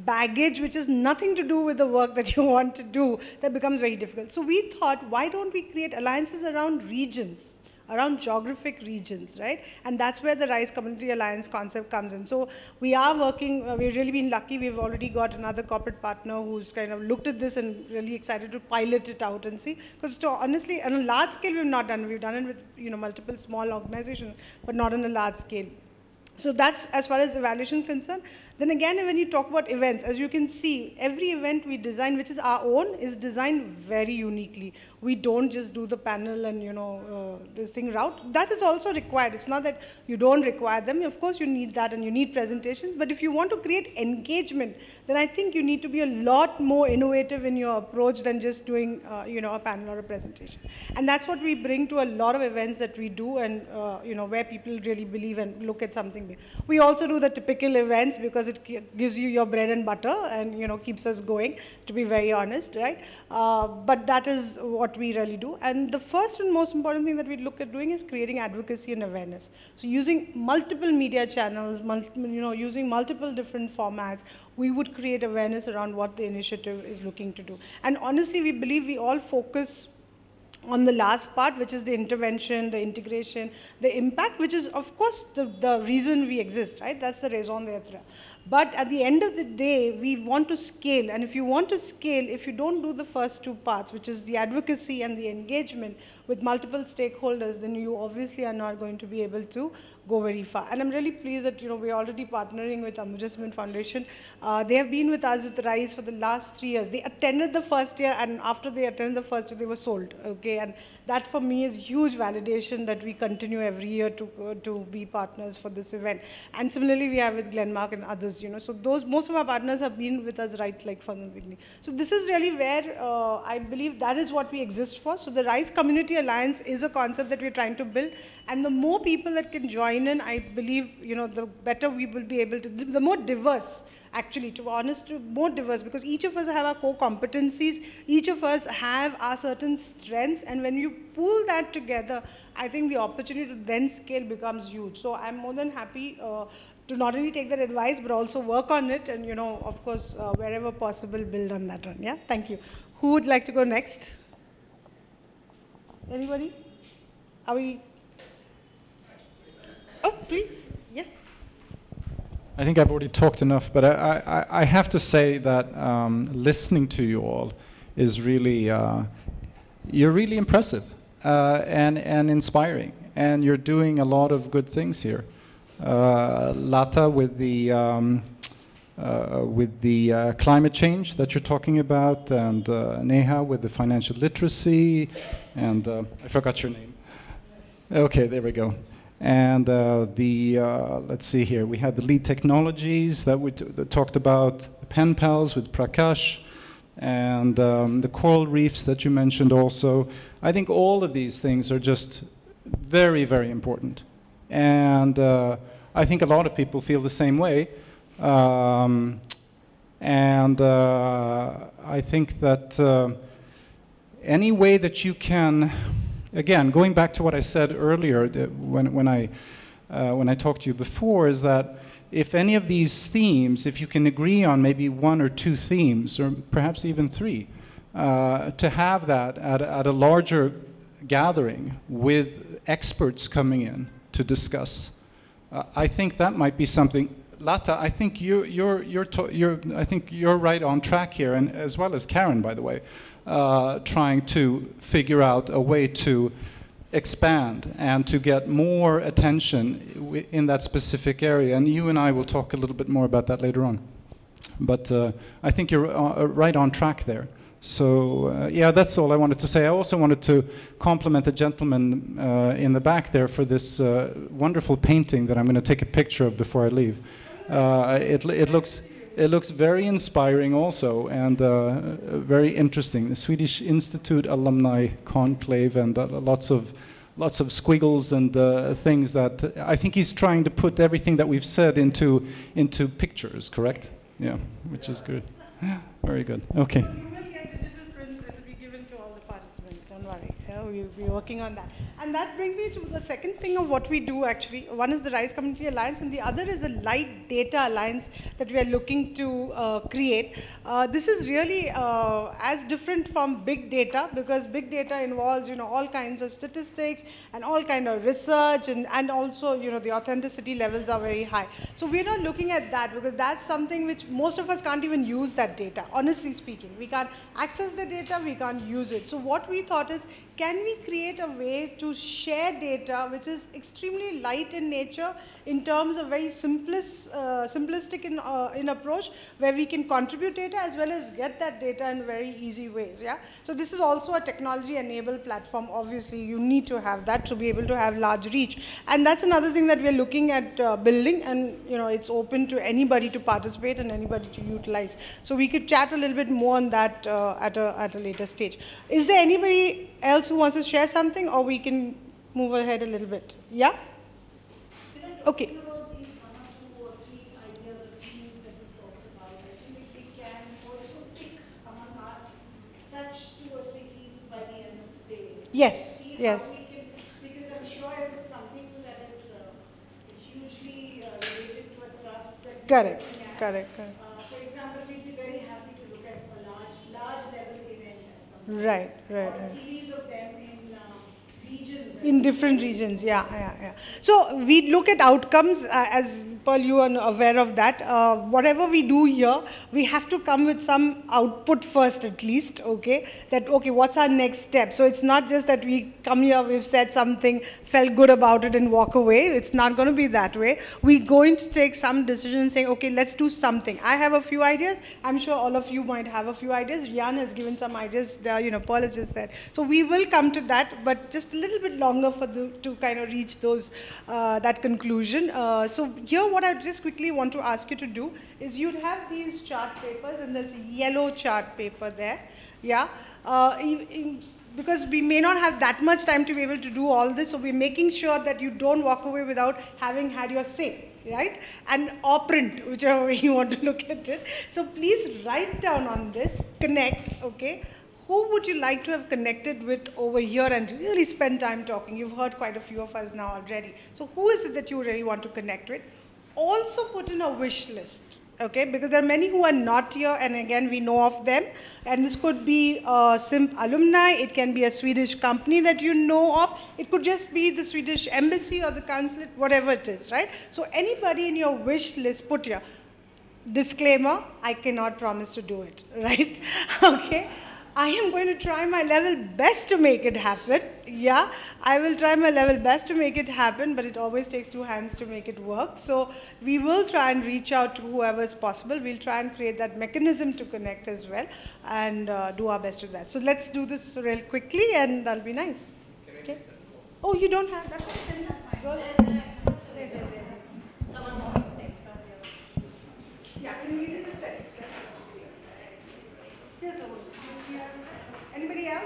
baggage which has nothing to do with the work that you want to do, that becomes very difficult. So we thought, why don't we create alliances around regions, around geographic regions, right? And that's where the RISE Community Alliance concept comes in. So we are working, we've really been lucky, we've already got another corporate partner who's kind of looked at this and really excited to pilot it out and see. Because honestly, on a large scale, we've not done it. We've done it with, you know, multiple small organizations, but not on a large scale. So that's as far as evaluation is concerned. Then again, when you talk about events, as you can see, every event we design, which is our own, is designed very uniquely. We don't just do the panel and, you know, this thing route. That is also required. It's not that you don't require them. Of course, you need that and you need presentations. But if you want to create engagement, then I think you need to be a lot more innovative in your approach than just doing, you know, a panel or a presentation. And that's what we bring to a lot of events that we do, and, you know, where people really believe and look at something. We also do the typical events because it gives you your bread and butter and, you know, keeps us going, to be very honest, right? But that is what we really do. And the first and most important thing that we look at doing is creating advocacy and awareness. So using multiple media channels, you know, using multiple different formats, we would create awareness around what the initiative is looking to do. And honestly, we believe we all focus on the last part, which is the intervention, the integration, the impact, which is, of course, the reason we exist, right? That's the raison d'etre. But at the end of the day, we want to scale. And if you want to scale, if you don't do the first two parts, which is the advocacy and the engagement with multiple stakeholders, then you obviously are not going to be able to go very far. And I'm really pleased that, you know, we're already partnering with Ambuja Cement Foundation. They have been with us with RISE for the last 3 years. They attended the first year, and after they attended the first year, they were sold, okay? And that for me is huge validation that we continue every year to be partners for this event. And similarly, we have with Glenmark and others, you know. So most of our partners have been with us right like from the beginning. So this is really where I believe that is what we exist for. So the RISE Community Alliance is a concept that we're trying to build. And the more people that can join in, I believe, you know, the better we will be able to, the more diverse, actually, to be honest, more diverse, because each of us have our core competencies, each of us have our certain strengths, and when you pool that together, I think the opportunity to then scale becomes huge. So I'm more than happy to not only take that advice, but also work on it, and, you know, of course, wherever possible, build on that one. Yeah, thank you. Who would like to go next? Anybody? Are we? Oh, please. Yes. I think I've already talked enough, but I have to say that listening to you all is really, you're really impressive and inspiring, and you're doing a lot of good things here. Lata with the climate change that you're talking about, and Neha with the financial literacy, and I forgot your name. Okay, there we go. And let's see here, we had the lead technologies that we talked about, the pen pals with Prakash, and the coral reefs that you mentioned also. I think all of these things are just very, very important. And I think a lot of people feel the same way. I think that any way that you can, again, going back to what I said earlier when I talked to you before, is that if any of these themes, if you can agree on maybe 1 or 2 themes, or perhaps even 3, to have that at a larger gathering with experts coming in to discuss, I think that might be something. Lata, I think I think you're right on track here, and as well as Karen, by the way, trying to figure out a way to expand and to get more attention in that specific area. And you and I will talk a little bit more about that later on. But I think you're right on track there. So yeah, that's all I wanted to say. I also wanted to compliment the gentleman in the back there for this wonderful painting that I'm going to take a picture of before I leave. It looks very inspiring also, and very interesting. The Swedish Institute Alumni Conclave, and lots of squiggles and things that I think he's trying to put everything that we've said into pictures, correct? Yeah, which is good. Yeah, very good. Okay. You will get digital prints that will be given to all the participants. Don't worry. Yeah, we're working on that. And that brings me to the second thing of what we do actually. One is the RISE Community Alliance, and the other is a light data alliance that we are looking to create. This is really as different from big data, because big data involves, all kinds of statistics and all kind of research, and also, the authenticity levels are very high. So we're not looking at that, because that's something which most of us can't even use that data, honestly speaking. We can't access the data, we can't use it. So what we thought is, can we create a way to share data which is extremely light in nature, in terms of very simplistic in approach, where we can contribute data as well as get that data in very easy ways. Yeah. So this is also a technology-enabled platform. Obviously, you need to have that to be able to have large reach, and that's another thing that we're looking at building. And it's open to anybody to participate and anybody to utilize. So we could chat a little bit more on that at a later stage. Is there anybody else who wants to share something, or we can move ahead a little bit? Yeah. Okay. Yes, yes. Because I'm sure if it's something that is hugely related to a trust that Correct, correct. For example, we'd be very happy to look at a large level event at some point. Right. Or a series of them in regions. In different regions, yeah. So we look at outcomes, as Pearl, you are aware of that. Whatever we do here, we have to come with some output first, at least, okay? That, okay, what's our next step? So it's not just that we come here, we've said something, felt good about it and walk away. It's not going to be that way. We're going to take some decisions saying, okay, let's do something. I have a few ideas. I'm sure all of you might have a few ideas. Jan has given some ideas, Pearl has just said. So we will come to that, but just a little bit longer to kind of reach those that conclusion. So here, what I just quickly want to ask you to do is, you'd have these chart papers, and there's a yellow chart paper there, yeah. Because we may not have that much time to be able to do all this, so we're making sure that you don't walk away without having had your say, right? And or print, whichever way you want to look at it. So please write down on this, connect, okay? Who would you like to have connected with over here and really spend time talking? You've heard quite a few of us now already. So who is it that you really want to connect with? Also put in a wish list, okay? Because there are many who are not here, and again, we know of them. And this could be SIMP alumni, it can be a Swedish company that you know of, it could just be the Swedish embassy or the consulate, whatever it is, right? So anybody in your wish list, put here. Disclaimer, I cannot promise to do it, right? Okay? I am going to try my level best to make it happen. Yeah, I will try my level best to make it happen, but it always takes two hands to make it work. So we will try and reach out to whoever is possible. We'll try and create that mechanism to connect as well, and do our best with that. So let's do this real quickly, and that'll be nice. Okay. Oh, you don't have that? Yeah, can you do the set? Here's the one. Anybody else?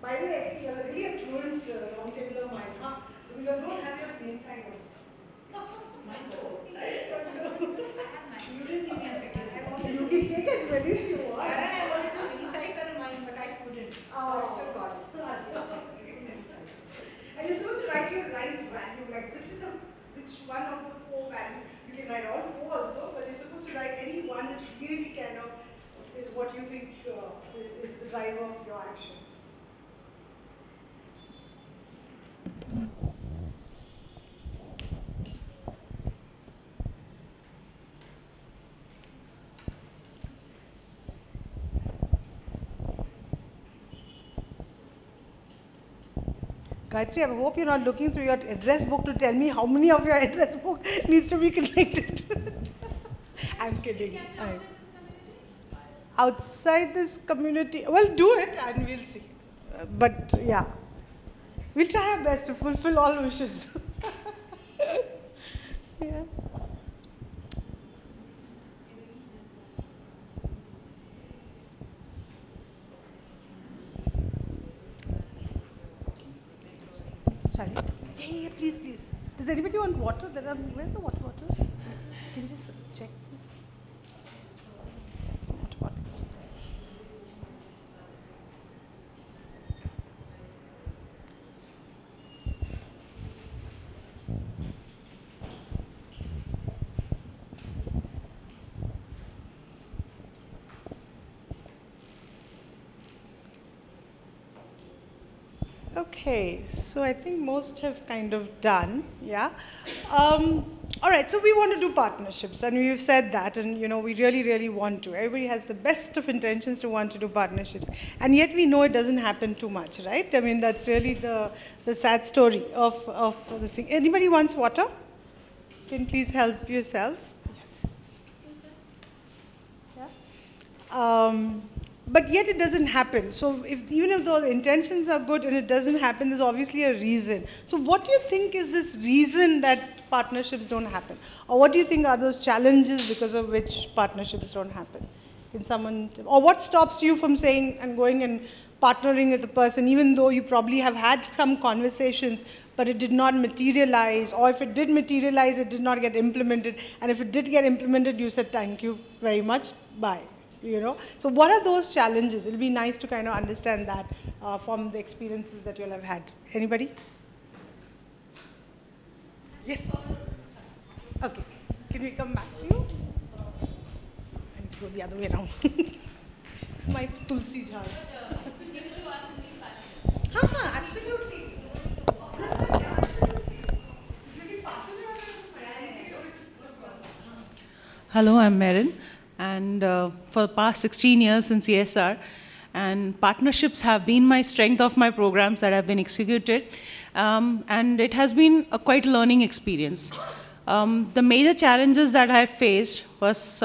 By the way, actually, you're really a truant roundtable of mine, huh? Because you don't have your name tag also. You didn't give me a second. You can take as many as you want. I wanted to recycle mine, but I couldn't. So I still got it. And you're supposed to write your RISE value, like which one of the 4 values. You can write all 4 also, but you're supposed to write any one which really kind of is what you think is the driver of your actions. Gayatri, I hope you're not looking through your address book to tell me how many of your address book needs to be connected. I'm kidding. Outside this community, well, do it and we'll see. But yeah, we'll try our best to fulfill all wishes. Yeah. Sorry. Yeah, please, please. Does anybody want water? Where's the water bottles? Can you just check this? Some water bottles. Okay, so I think most have kind of done, yeah. All right, so we want to do partnerships, and we've said that, and we really, really want to. Everybody has the best of intentions to want to do partnerships, and yet we know it doesn't happen too much, right? I mean, that's really the sad story of this thing. Anybody wants water? Can you please help yourselves? Yeah. But yet it doesn't happen. So even if the intentions are good and it doesn't happen, there's obviously a reason. So what do you think is this reason that partnerships don't happen? Or what do you think are those challenges because of which partnerships don't happen? Can someone, or what stops you from saying and going and partnering with a person, even though you probably have had some conversations, but it did not materialize, or if it did materialize, it did not get implemented, and if it did get implemented, you said, thank you very much, bye. So what are those challenges? It'll be nice to kind of understand that from the experiences that you'll have had. Anybody? Yes. Okay. Can we come back to you? I need to go the other way around. My tulsi jar. Absolutely. Hello, I'm Merin. And for the past 16 years in CSR, and partnerships have been my strength of my programs that have been executed, and it has been a quite learning experience. The major challenges that I faced was,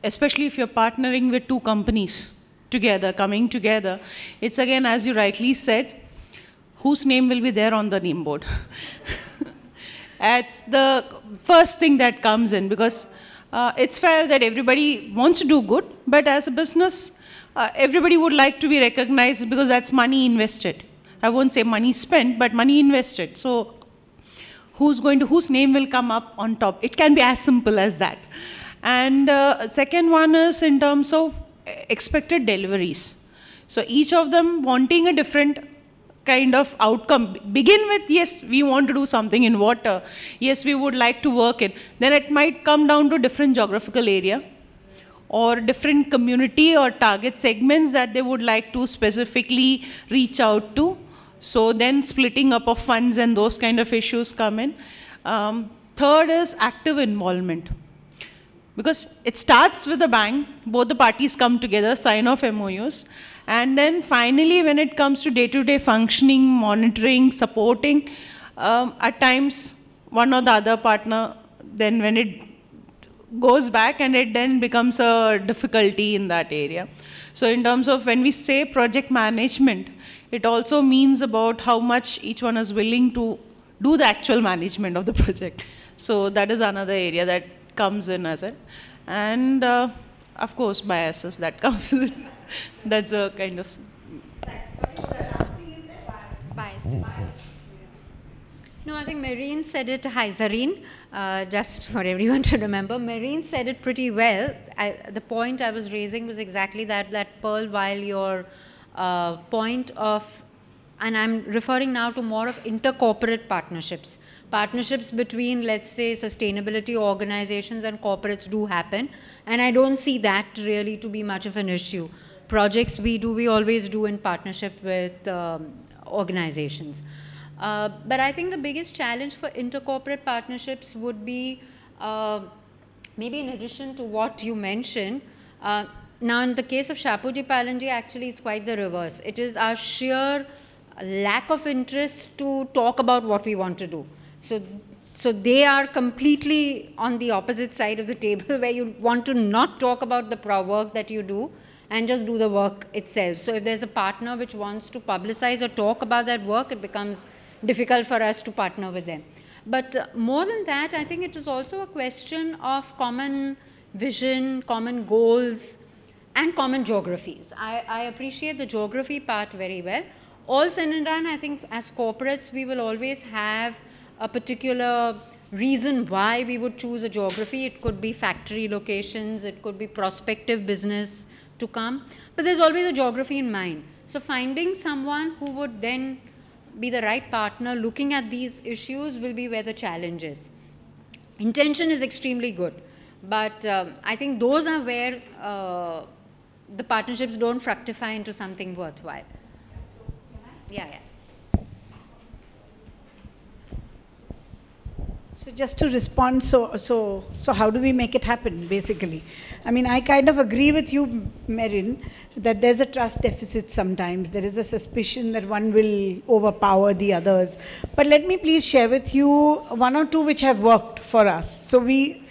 especially if you're partnering with two companies together, coming together, it's again, as you rightly said, whose name will be there on the name board? It's the first thing that comes in, because it's fair that everybody wants to do good, but as a business, everybody would like to be recognized because that's money invested. I won't say money spent, but money invested. So whose name will come up on top? It can be as simple as that. And second one is in terms of expected deliveries. So each of them wanting a different kind of outcome. Begin with, yes, we want to do something in water. Yes, we would like to work in. Then it might come down to different geographical area or different community or target segments that they would like to specifically reach out to. So then splitting up of funds and those kind of issues come in. Third is active involvement. Because it starts with a bang, both the parties come together, sign off MOUs, and then finally, when it comes to day-to-day functioning, monitoring, supporting, at times, one or the other partner, then when it goes back and it then becomes a difficulty in that area. So in terms of when we say project management, it also means about how much each one is willing to do the actual management of the project. So that is another area that comes in as it. And of course, biases that comes in. That's a kind of... Biases. No, I think Marine said it, hi Zareen, just for everyone to remember, Marine said it pretty well. The point I was raising was exactly that Pearl, while your point of, and I'm referring now to more of inter-corporate partnerships. Partnerships between, let's say, sustainability organizations and corporates do happen, and I don't see that really to be much of an issue. Projects we always do in partnership with organizations. But I think the biggest challenge for inter-corporate partnerships would be, maybe in addition to what you mentioned, now in the case of Shapoorji Pallonji, actually it's quite the reverse. It is our sheer lack of interest to talk about what we want to do. So they are completely on the opposite side of the table, where you want to not talk about the work that you do and just do the work itself. So if there's a partner which wants to publicize or talk about that work, it becomes difficult for us to partner with them. But more than that, I think it is also a question of common vision, common goals, and common geographies. I appreciate the geography part very well. All said and done, I think as corporates, we will always have a particular reason why we would choose a geography. It could be factory locations, it could be prospective business to come, but there's always a geography in mind. So finding someone who would then be the right partner looking at these issues will be where the challenge is. Intention is extremely good, but I think those are where the partnerships don't fructify into something worthwhile. Yeah. So just to respond, so how do we make it happen, basically? I mean, I kind of agree with you, Merin, that there's a trust deficit sometimes. There is a suspicion that one will overpower the others. But let me please share with you one or two which have worked for us. So we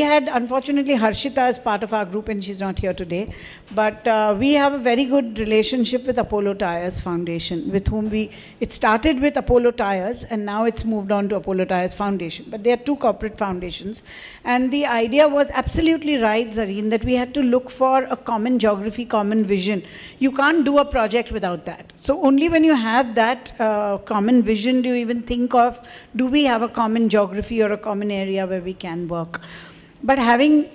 had, unfortunately, Harshita as part of our group, and she's not here today. But we have a very good relationship with Apollo Tyres Foundation, with whom it started with Apollo Tyres, and now it's moved on to Apollo Tyres Foundation. But they are two corporate foundations. And the idea was absolutely right, Zareen, that we had to look for a common geography, common vision. You can't do a project without that. So only when you have that common vision do you even think of, do we have a common geography or a common area where we can work? But having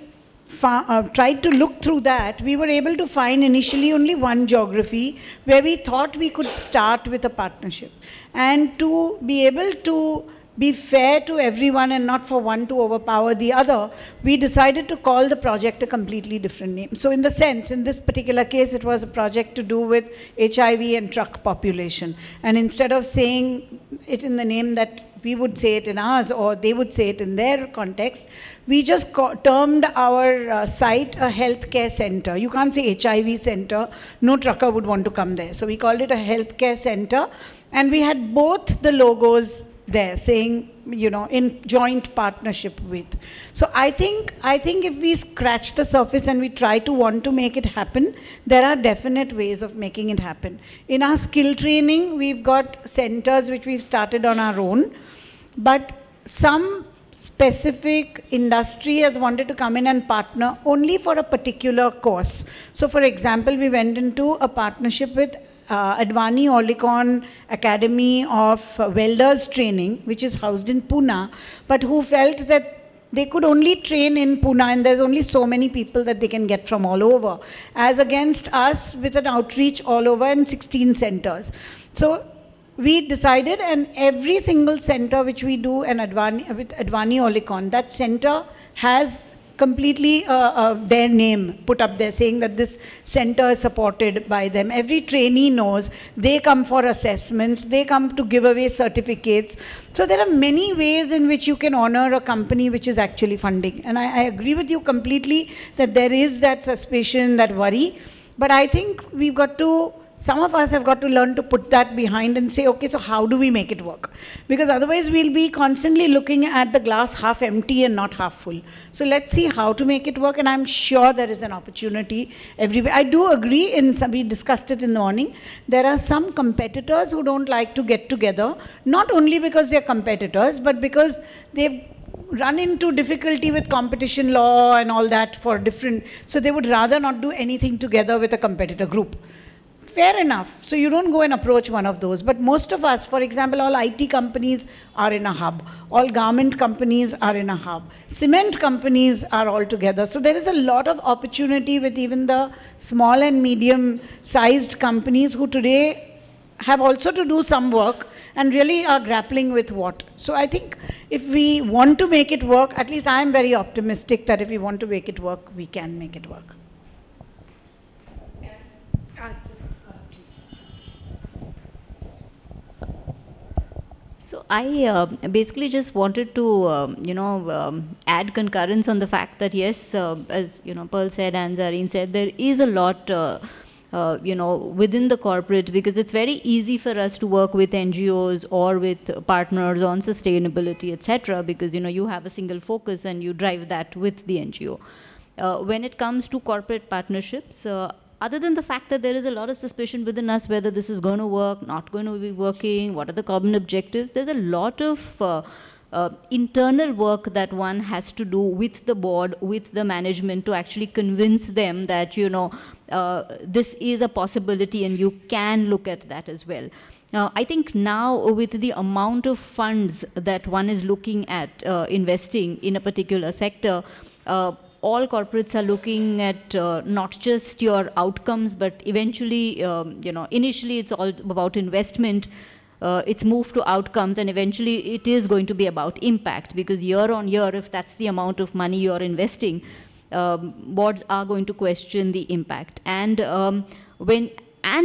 tried to look through that, we were able to find initially only one geography where we thought we could start with a partnership. And to be able to be fair to everyone and not for one to overpower the other, we decided to call the project a completely different name. So in the sense, in this particular case, it was a project to do with HIV and truck population. And instead of saying it in the name that we would say it in ours or they would say it in their context, we just termed our site a healthcare center. You can't say HIV center, no trucker would want to come there. So we called it a healthcare center, and we had both the logos there saying, you know, in joint partnership with. So I think if we scratch the surface and we try to want to make it happen, there are definite ways of making it happen. In our skill training, we've got centers which we've started on our own, but some specific industry has wanted to come in and partner only for a particular course. So for example, we went into a partnership with Advani Olicon Academy of Welders Training, which is housed in Pune, but who felt that they could only train in Pune and there's only so many people that they can get from all over, as against us with an outreach all over in 16 centers. So we decided, and every single center which we do with Advani Olicon, that center has completely their name put up there saying that this center is supported by them. Every trainee knows they come for assessments, they come to give away certificates. So there are many ways in which you can honor a company which is actually funding. And I agree with you completely that there is that suspicion, that worry. But I think we've got to, some of us have got to learn to put that behind and say, okay, so how do we make it work? Because otherwise we'll be constantly looking at the glass half empty and not half full. So let's see how to make it work, and I'm sure there is an opportunity everywhere. I do agree, we discussed it in the morning, there are some competitors who don't like to get together, not only because they're competitors, but because they've run into difficulty with competition law and all that for different, so they would rather not do anything together with a competitor group. Fair enough. So you don't go and approach one of those. But most of us, for example, all IT companies are in a hub. All garment companies are in a hub. Cement companies are all together. So there is a lot of opportunity with even the small and medium-sized companies who today have also to do some work and really are grappling with what. So I think if we want to make it work, at least I am very optimistic that if we want to make it work, we can make it work. So I basically just wanted to, add concurrence on the fact that yes, as Pearl said and Zareen said, there is a lot, within the corporate, because it's very easy for us to work with NGOs or with partners on sustainability, etc. Because you have a single focus and you drive that with the NGO. When it comes to corporate partnerships, other than the fact that there is a lot of suspicion within us whether this is going to work, not going to be working, what are the common objectives, there's a lot of internal work that one has to do with the board, with the management, to actually convince them that, you know, this is a possibility and you can look at that as well. I think now with the amount of funds that one is looking at investing in a particular sector, all corporates are looking at not just your outcomes, but eventually, you know, initially it's all about investment. It's moved to outcomes, and eventually it is going to be about impact, because year on year, if that's the amount of money you're investing, boards are going to question the impact. And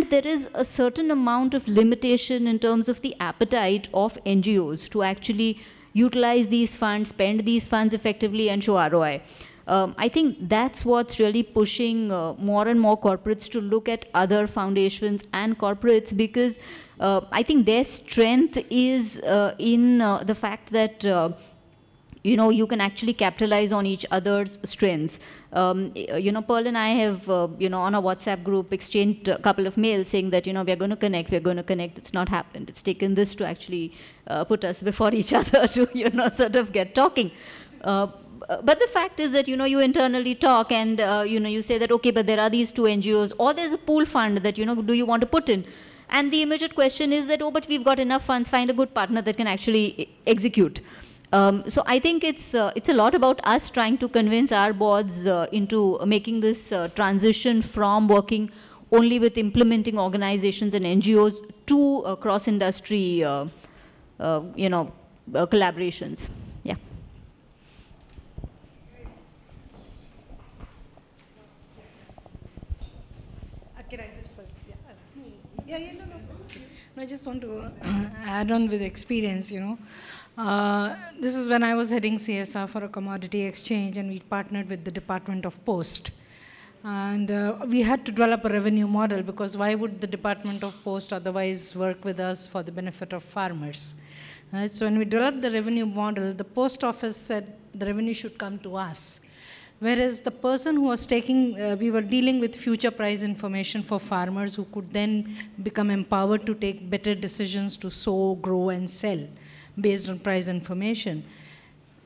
there is a certain amount of limitation in terms of the appetite of NGOs to actually utilize these funds, spend these funds effectively, and show ROI. I think that's what's really pushing more and more corporates to look at other foundations and corporates, because I think their strength is in the fact that you know, you can actually capitalize on each other's strengths. You know, Pearl and I have, you know, on a WhatsApp group exchanged a couple of mails saying that, you know, we're going to connect. It's not happened. It's taken this to actually put us before each other to, you know, sort of get talking. But the fact is that, you know, you internally talk and, you know, you say that, okay, but there are these 2 NGOs, or there's a pool fund that, you know, do you want to put in? And the immediate question is that, oh, but we've got enough funds, find a good partner that can actually execute. So I think it's a lot about us trying to convince our boards into making this transition from working only with implementing organizations and NGOs to cross-industry, you know, collaborations. Yeah. Can I just first? Yeah. No, I just want to add on with experience, you know. This is when I was heading CSR for a commodity exchange, and we partnered with the Department of Post. And we had to develop a revenue model, because why would the Department of Post otherwise work with us for the benefit of farmers? Right? So when we developed the revenue model, the post office said the revenue should come to us. Whereas the person who was taking, we were dealing with future price information for farmers who could then become empowered to take better decisions to sow, grow, and sell based on price information.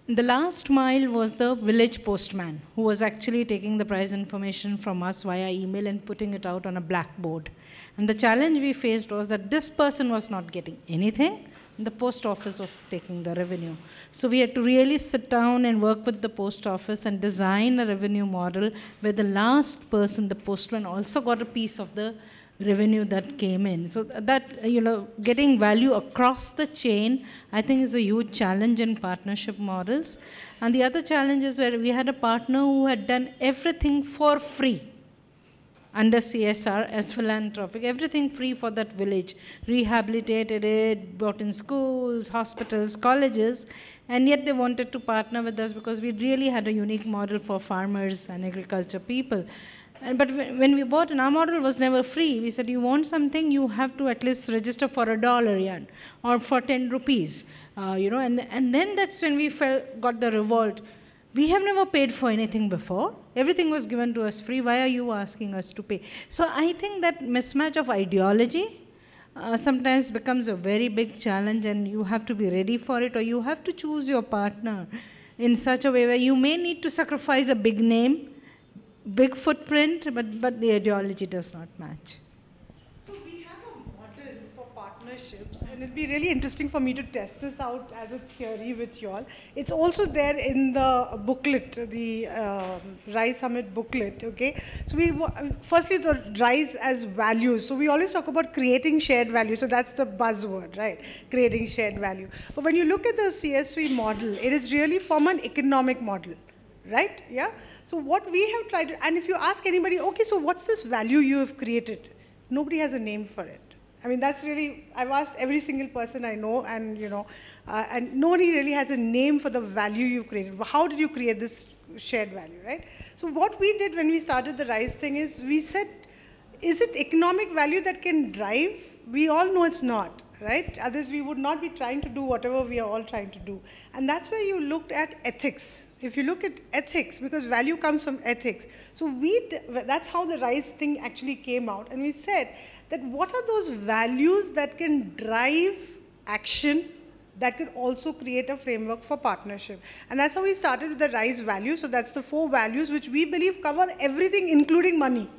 The last mile was the village postman, who was actually taking the price information from us via email and putting it out on a blackboard. And the challenge we faced was that this person was not getting anything, and the post office was taking the revenue. So we had to really sit down and work with the post office and design a revenue model where the last person, the postman, also got a piece of the revenue that came in. So that, you know, getting value across the chain, I think, is a huge challenge in partnership models. And the other challenge is where we had a partner who had done everything for free under CSR as philanthropic, everything free for that village, rehabilitated it, brought in schools, hospitals, colleges, and yet they wanted to partner with us because we really had a unique model for farmers and agriculture people. But when we bought, and our model was never free, we said, you want something, you have to at least register for $1 yen or for 10 rupees, you know, and then that's when we got the revolt. We have never paid for anything before. Everything was given to us free. Why are you asking us to pay? So I think that mismatch of ideology sometimes becomes a very big challenge, and you have to be ready for it, or you have to choose your partner in such a way where you may need to sacrifice a big name, big footprint, but the ideology does not match. So we have a model for partnerships, and it'll be really interesting for me to test this out as a theory with you all. It's also there in the booklet, the RISE Summit booklet, okay? So firstly, the RISE as values. So we always talk about creating shared value. So that's the buzzword, right? Creating shared value. But when you look at the CSV model, it is really from an economic model, right? Yeah? So what we have tried to, and if you ask anybody, okay, so what's this value you have created? Nobody has a name for it. I mean, that's really, I've asked every single person I know, and you know, and nobody really has a name for the value you've created. How did you create this shared value, right? So what we did when we started the RISE thing is we said, is it economic value that can drive? We all know it's not, right? Otherwise we would not be trying to do whatever we are all trying to do. And that's where you looked at ethics. If you look at ethics, because value comes from ethics. So that's how the RISE thing actually came out. And we said that what are those values that can drive action, that could also create a framework for partnership. And that's how we started with the RISE values. So that's the 4 values which we believe cover everything, including money.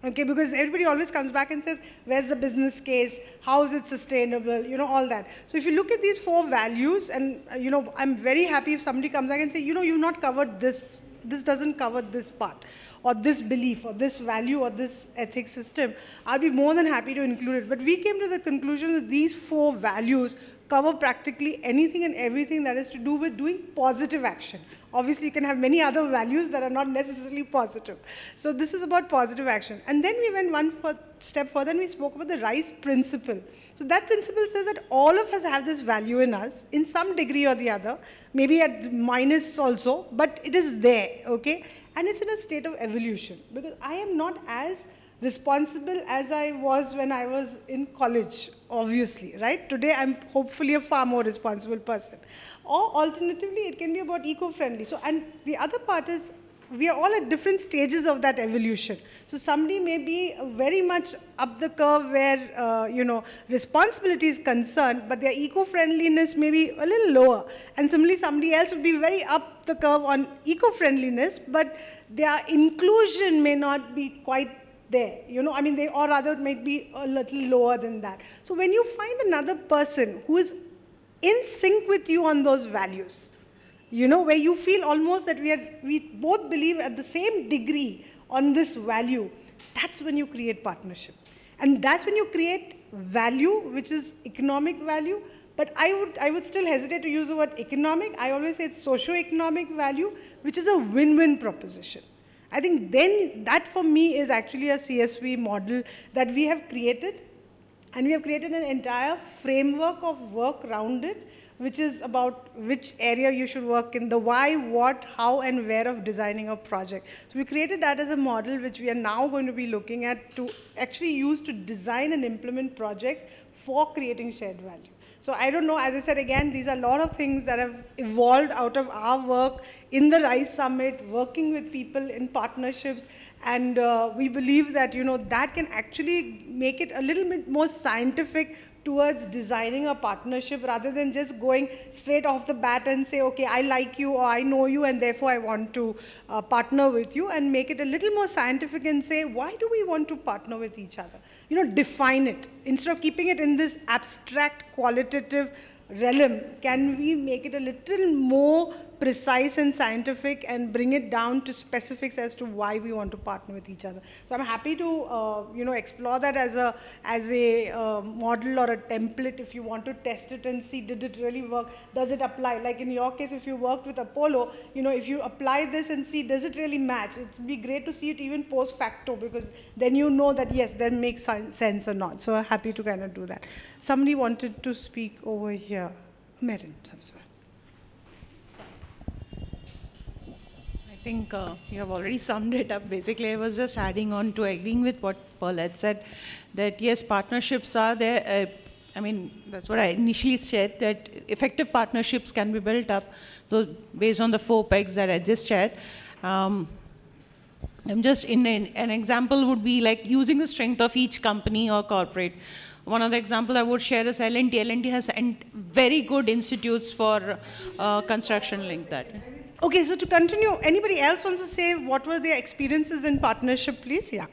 Okay, because everybody always comes back and says, where's the business case? How is it sustainable? You know, all that. So if you look at these 4 values, and, you know, I'm very happy if somebody comes back and say, you know, you've not covered this. This doesn't cover this part, or this belief, or this value, or this ethics system. I'd be more than happy to include it. But we came to the conclusion that these 4 values cover practically anything and everything that is to do with doing positive action. Obviously, you can have many other values that are not necessarily positive. So this is about positive action. And then we went one step further and we spoke about the RISE principle. So that principle says that all of us have this value in us, in some degree or the other, maybe at minus also, but it is there, okay? And it's in a state of evolution, because I am not as responsible as I was when I was in college, obviously, right? Today, I'm hopefully a far more responsible person. Or alternatively, it can be about eco-friendly. So, and the other part is, we are all at different stages of that evolution. So somebody may be very much up the curve where, you know, responsibility is concerned, but their eco-friendliness may be a little lower. And similarly, somebody else would be very up the curve on eco-friendliness, but their inclusion may not be quite there, you know, I mean, they, or rather it might be a little lower than that. So when you find another person who is in sync with you on those values, you know, where you feel almost that we both believe at the same degree on this value, that's when you create partnership. And that's when you create value, which is economic value. But I would still hesitate to use the word economic. I always say it's socio-economic value, which is a win-win proposition. I think then that for me is actually a CSV model that we have created. And we have created an entire framework of work around it, which is about which area you should work in, the why, what, how, and where of designing a project. So we created that as a model which we are now going to be looking at to actually use to design and implement projects for creating shared value. So I don't know, as I said again, these are a lot of things that have evolved out of our work in the RISE Summit, working with people in partnerships, and we believe that, you know, that can actually make it a little bit more scientific towards designing a partnership rather than just going straight off the bat and say, okay, I like you or I know you and therefore I want to partner with you, and make it a little more scientific and say, why do we want to partner with each other? You know, define it. Instead of keeping it in this abstract, qualitative realm, can we make it a little more precise and scientific and bring it down to specifics as to why we want to partner with each other? So I'm happy to you know, explore that as a model or a template if you want to test it and see, did it really work? Does it apply? Like in your case, if you worked with Apollo, you know, if you apply this and see, does it really match? It would be great to see it even post facto, because then you know that yes, that makes sense or not. So I'm happy to kind of do that. Somebody wanted to speak over here. Merin, I'm sorry. I think you have already summed it up. Basically, I was just adding on to agreeing with what Paul had said, that yes, partnerships are there. I mean, that's what I initially said, that effective partnerships can be built up based on the 4 pegs that I just shared. I'm just in an example would be like using the strength of each company or corporate. One of the examples I would share is L&T. L&T has very good institutes for construction like that. Okay, so to continue, anybody else wants to say what were their experiences in partnership, please? Yeah.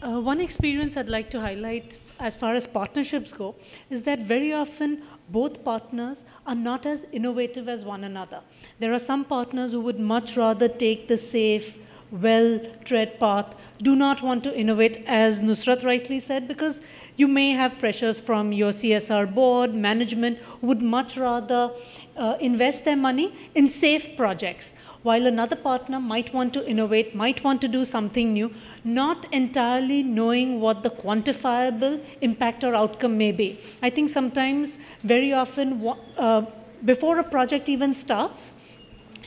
One experience I'd like to highlight as far as partnerships go is that very often both partners are not as innovative as one another. There are some partners who would much rather take the safe, well-tread path, do not want to innovate, as Nusrat rightly said, because you may have pressures from your CSR board, management, who would much rather invest their money in safe projects, while another partner might want to innovate, might want to do something new, not entirely knowing what the quantifiable impact or outcome may be. I think sometimes, very often, before a project even starts,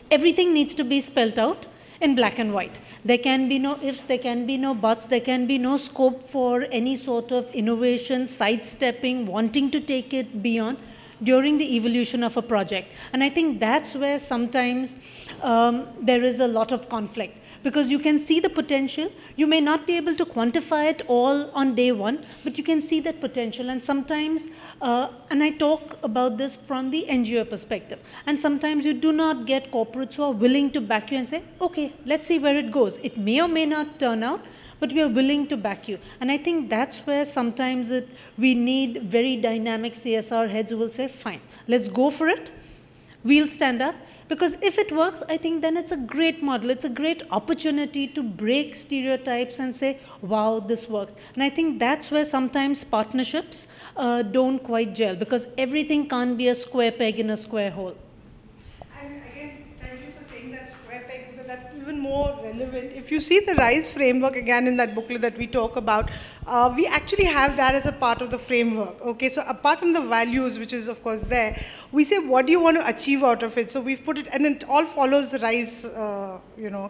everything needs to be spelled out in black and white. There can be no ifs, there can be no buts, there can be no scope for any sort of innovation, sidestepping, wanting to take it beyond. during the evolution of a project. And I think that's where sometimes there is a lot of conflict, because you can see the potential. You may not be able to quantify it all on day one, but you can see that potential. And sometimes, and I talk about this from the NGO perspective, and sometimes you do not get corporates who are willing to back you and say, okay, let's see where it goes. It may or may not turn out, but we are willing to back you. And I think that's where sometimes we need very dynamic CSR heads who will say, fine, let's go for it. We'll stand up. Because if it works, I think then it's a great model. It's a great opportunity to break stereotypes and say, wow, this worked. And I think that's where sometimes partnerships don't quite gel, because everything can't be a square peg in a square hole. And again, thank you for saying that square peg, because that's even more relevant. If you see the RISE framework again in that booklet that we talk about, we actually have that as a part of the framework. Okay, so apart from the values, which is of course there, we say what do you want to achieve out of it. So we've put it, and it all follows the RISE,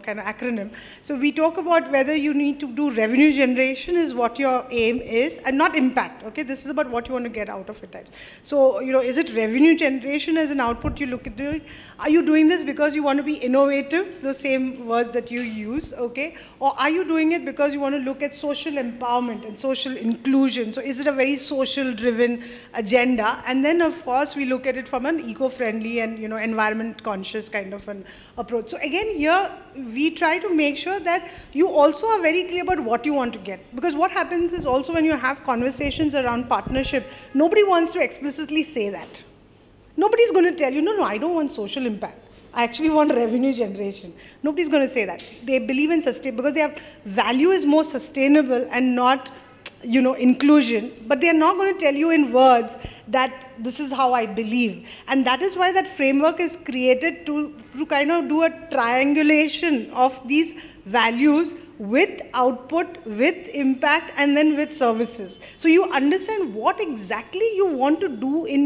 kind of acronym. So we talk about whether you need to do revenue generation is what your aim is, and not impact. Okay, this is about what you want to get out of it. Types. So is it revenue generation as an output you look at doing? Are you doing this because you want to be innovative? The same words that you use. Okay, or are you doing it because you want to look at social empowerment and social inclusion? So is it a very social driven agenda? And then of course we look at it from an eco-friendly and environment conscious kind of an approach. So again here we try to make sure that you also are very clear about what you want to get, because what happens is also when you have conversations around partnership, nobody wants to explicitly say that. Nobody's going to tell you, no, I don't want social impact. I actually want revenue generation. Nobody's going to say that. They believe in sustain because their value is more sustainable and not, inclusion. But they are not going to tell you in words that this is how I believe. And that is why that framework is created to kind of do a triangulation of these values with output, with impact, and then with services. So you understand what exactly you want to do in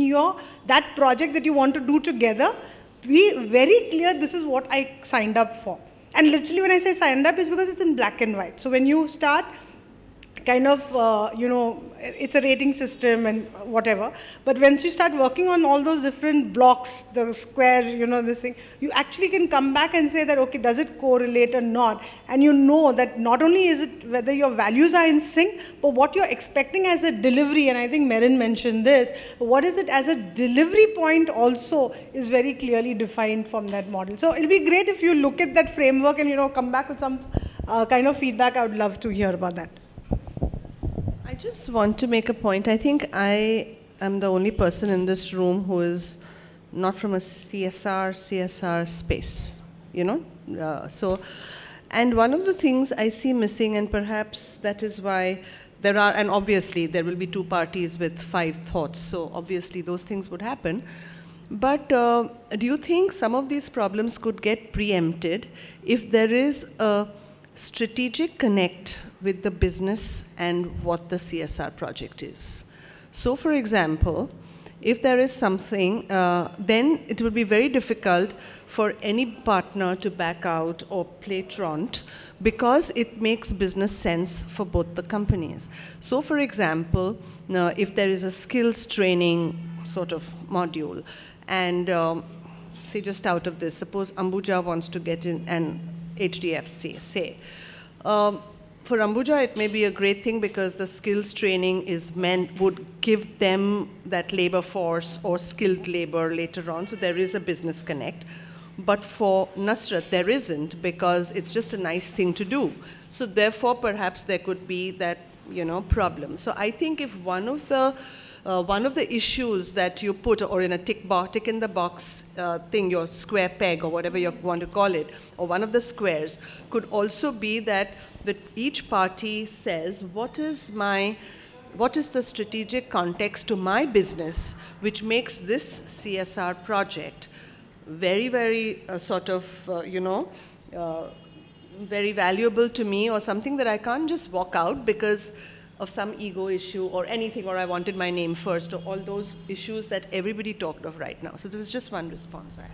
that project that you want to do together. Be very clear, this is what I signed up for. And literally when I say signed up, it's because it's in black and white. So when you start kind of, it's a rating system and whatever. But once you start working on all those different blocks, the square, this thing, you actually can come back and say that, okay, does it correlate or not? And you know that not only is it whether your values are in sync, but what you're expecting as a delivery, and I think Merin mentioned this, what is it as a delivery point also is very clearly defined from that model. So it'll be great if you look at that framework and, come back with some kind of feedback. I would love to hear about that. I just want to make a point. I think I am the only person in this room who is not from a CSR space, and one of the things I see missing, and perhaps that is why there are, and obviously there will be two parties with 5 thoughts, so obviously those things would happen. But do you think some of these problems could get preempted if there is a strategic connect with the business and what the CSR project is? So for example, if there is something, then it will be very difficult for any partner to back out or play truant, because it makes business sense for both the companies. So for example, if there is a skills training sort of module, and say just out of this, suppose Ambuja wants to get in an HDFC, say. For Ambuja, it may be a great thing because the skills training would give them that labor force or skilled labor later on, so there is a business connect. But for Nusrat, there isn't, because it's just a nice thing to do. So therefore, perhaps there could be that, problem. So I think if one of the issues that you put, or in a tick in the box thing, your square peg or whatever you want to call it, or one of the squares, could also be that each party says, what is the strategic context to my business which makes this CSR project very, very very valuable to me, or something that I can't just walk out because of some ego issue or anything, or I wanted my name first, or all those issues that everybody talked of right now. So there was just one response I had.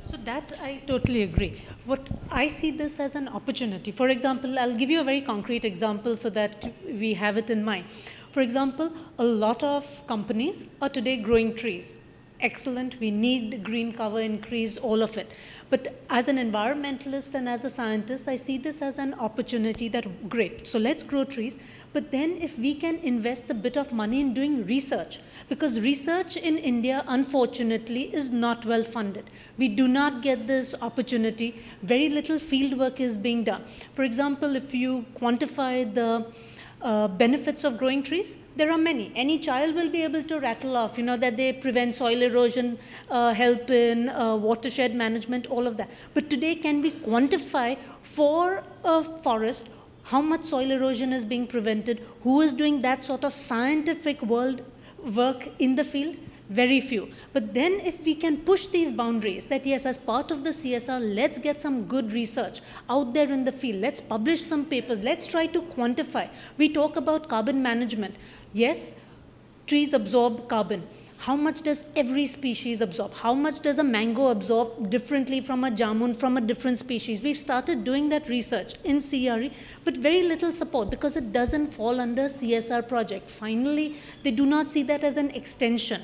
So That I totally agree. What I see this as an opportunity. For example, I'll give you a very concrete example so that we have it in mind. For example, a lot of companies are today growing trees. Excellent, we need green cover increase, all of it. But as an environmentalist and as a scientist, I see this as an opportunity that, great, so let's grow trees. But then if we can invest a bit of money in doing research, because research in India, unfortunately, is not well funded. We do not get this opportunity. Very little field work is being done. For example, if you quantify the benefits of growing trees, there are many. Any child will be able to rattle off, that they prevent soil erosion, help in watershed management, all of that. But today, can we quantify for a forest how much soil erosion is being prevented? Who is doing that sort of scientific work in the field? Very few. But then if we can push these boundaries, that yes, as part of the CSR, let's get some good research out there in the field. Let's publish some papers. Let's try to quantify. We talk about carbon management. Yes, trees absorb carbon. How much does every species absorb? How much does a mango absorb differently from a jamun, from a different species? We've started doing that research in CRE, but very little support because it doesn't fall under CSR project. Finally, they do not see that as an extension.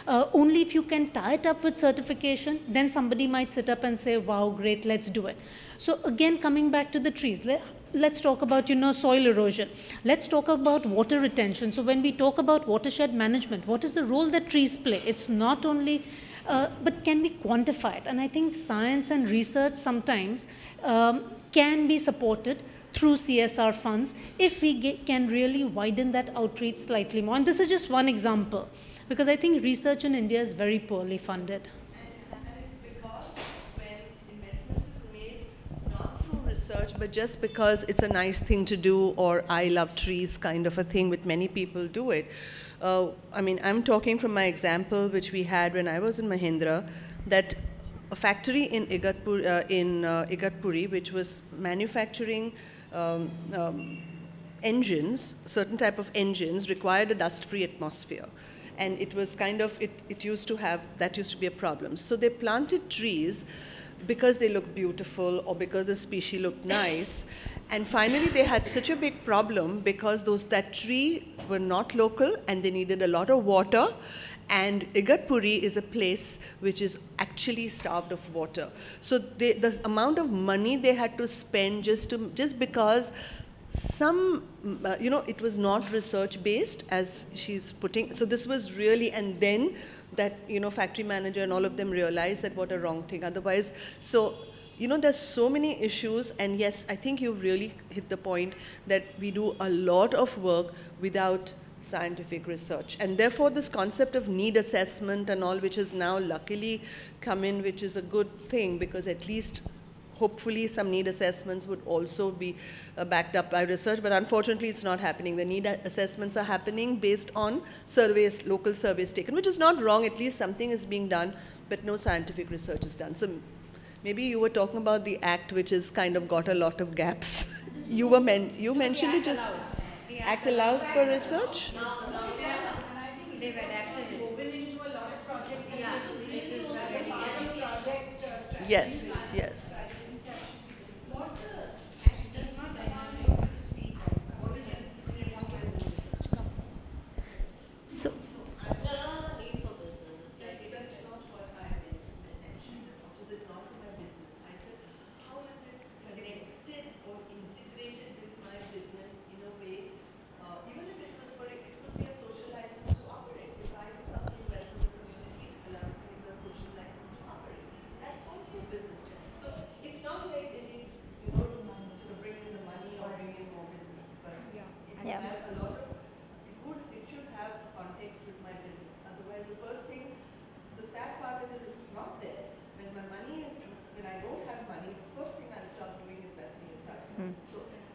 Only if you can tie it up with certification, then somebody might sit up and say, wow, great, let's do it. So again, coming back to the trees, let's talk about, soil erosion. Let's talk about water retention. So when we talk about watershed management, what is the role that trees play? It's not only, but can we quantify it? And I think science and research sometimes can be supported through CSR funds if we can really widen that outreach slightly more. And this is just one example, because I think research in India is very poorly funded. And it's because when investments is made not through research, but just because it's a nice thing to do, or I love trees kind of a thing, which many people do it. I mean, I'm talking from my example, which we had when I was in Mahindra, that a factory in Igatpuri, which was manufacturing engines, certain type of engines, required a dust-free atmosphere. And it was kind of, that used to be a problem. So they planted trees because they looked beautiful or because the species looked nice. And finally, they had such a big problem because that trees were not local and they needed a lot of water. And Igatpuri is a place which is actually starved of water. So the amount of money they had to spend just because it was not research based, as she's putting. So this was really, and then that, factory manager and all of them realized that what a wrong thing. Otherwise, so, there's so many issues. And yes, I think you've really hit the point that we do a lot of work without scientific research. And therefore, this concept of need assessment and all, which has now luckily come in, which is a good thing, because at least hopefully some need assessments would also be backed up by research, but unfortunately it's not happening. The need assessments are happening based on surveys, local surveys taken, which is not wrong, at least something is being done, but no scientific research is done. So maybe you were talking about the act, which has kind of got a lot of gaps. You mentioned it as act allows for research? They've adapted it. Yes, yes.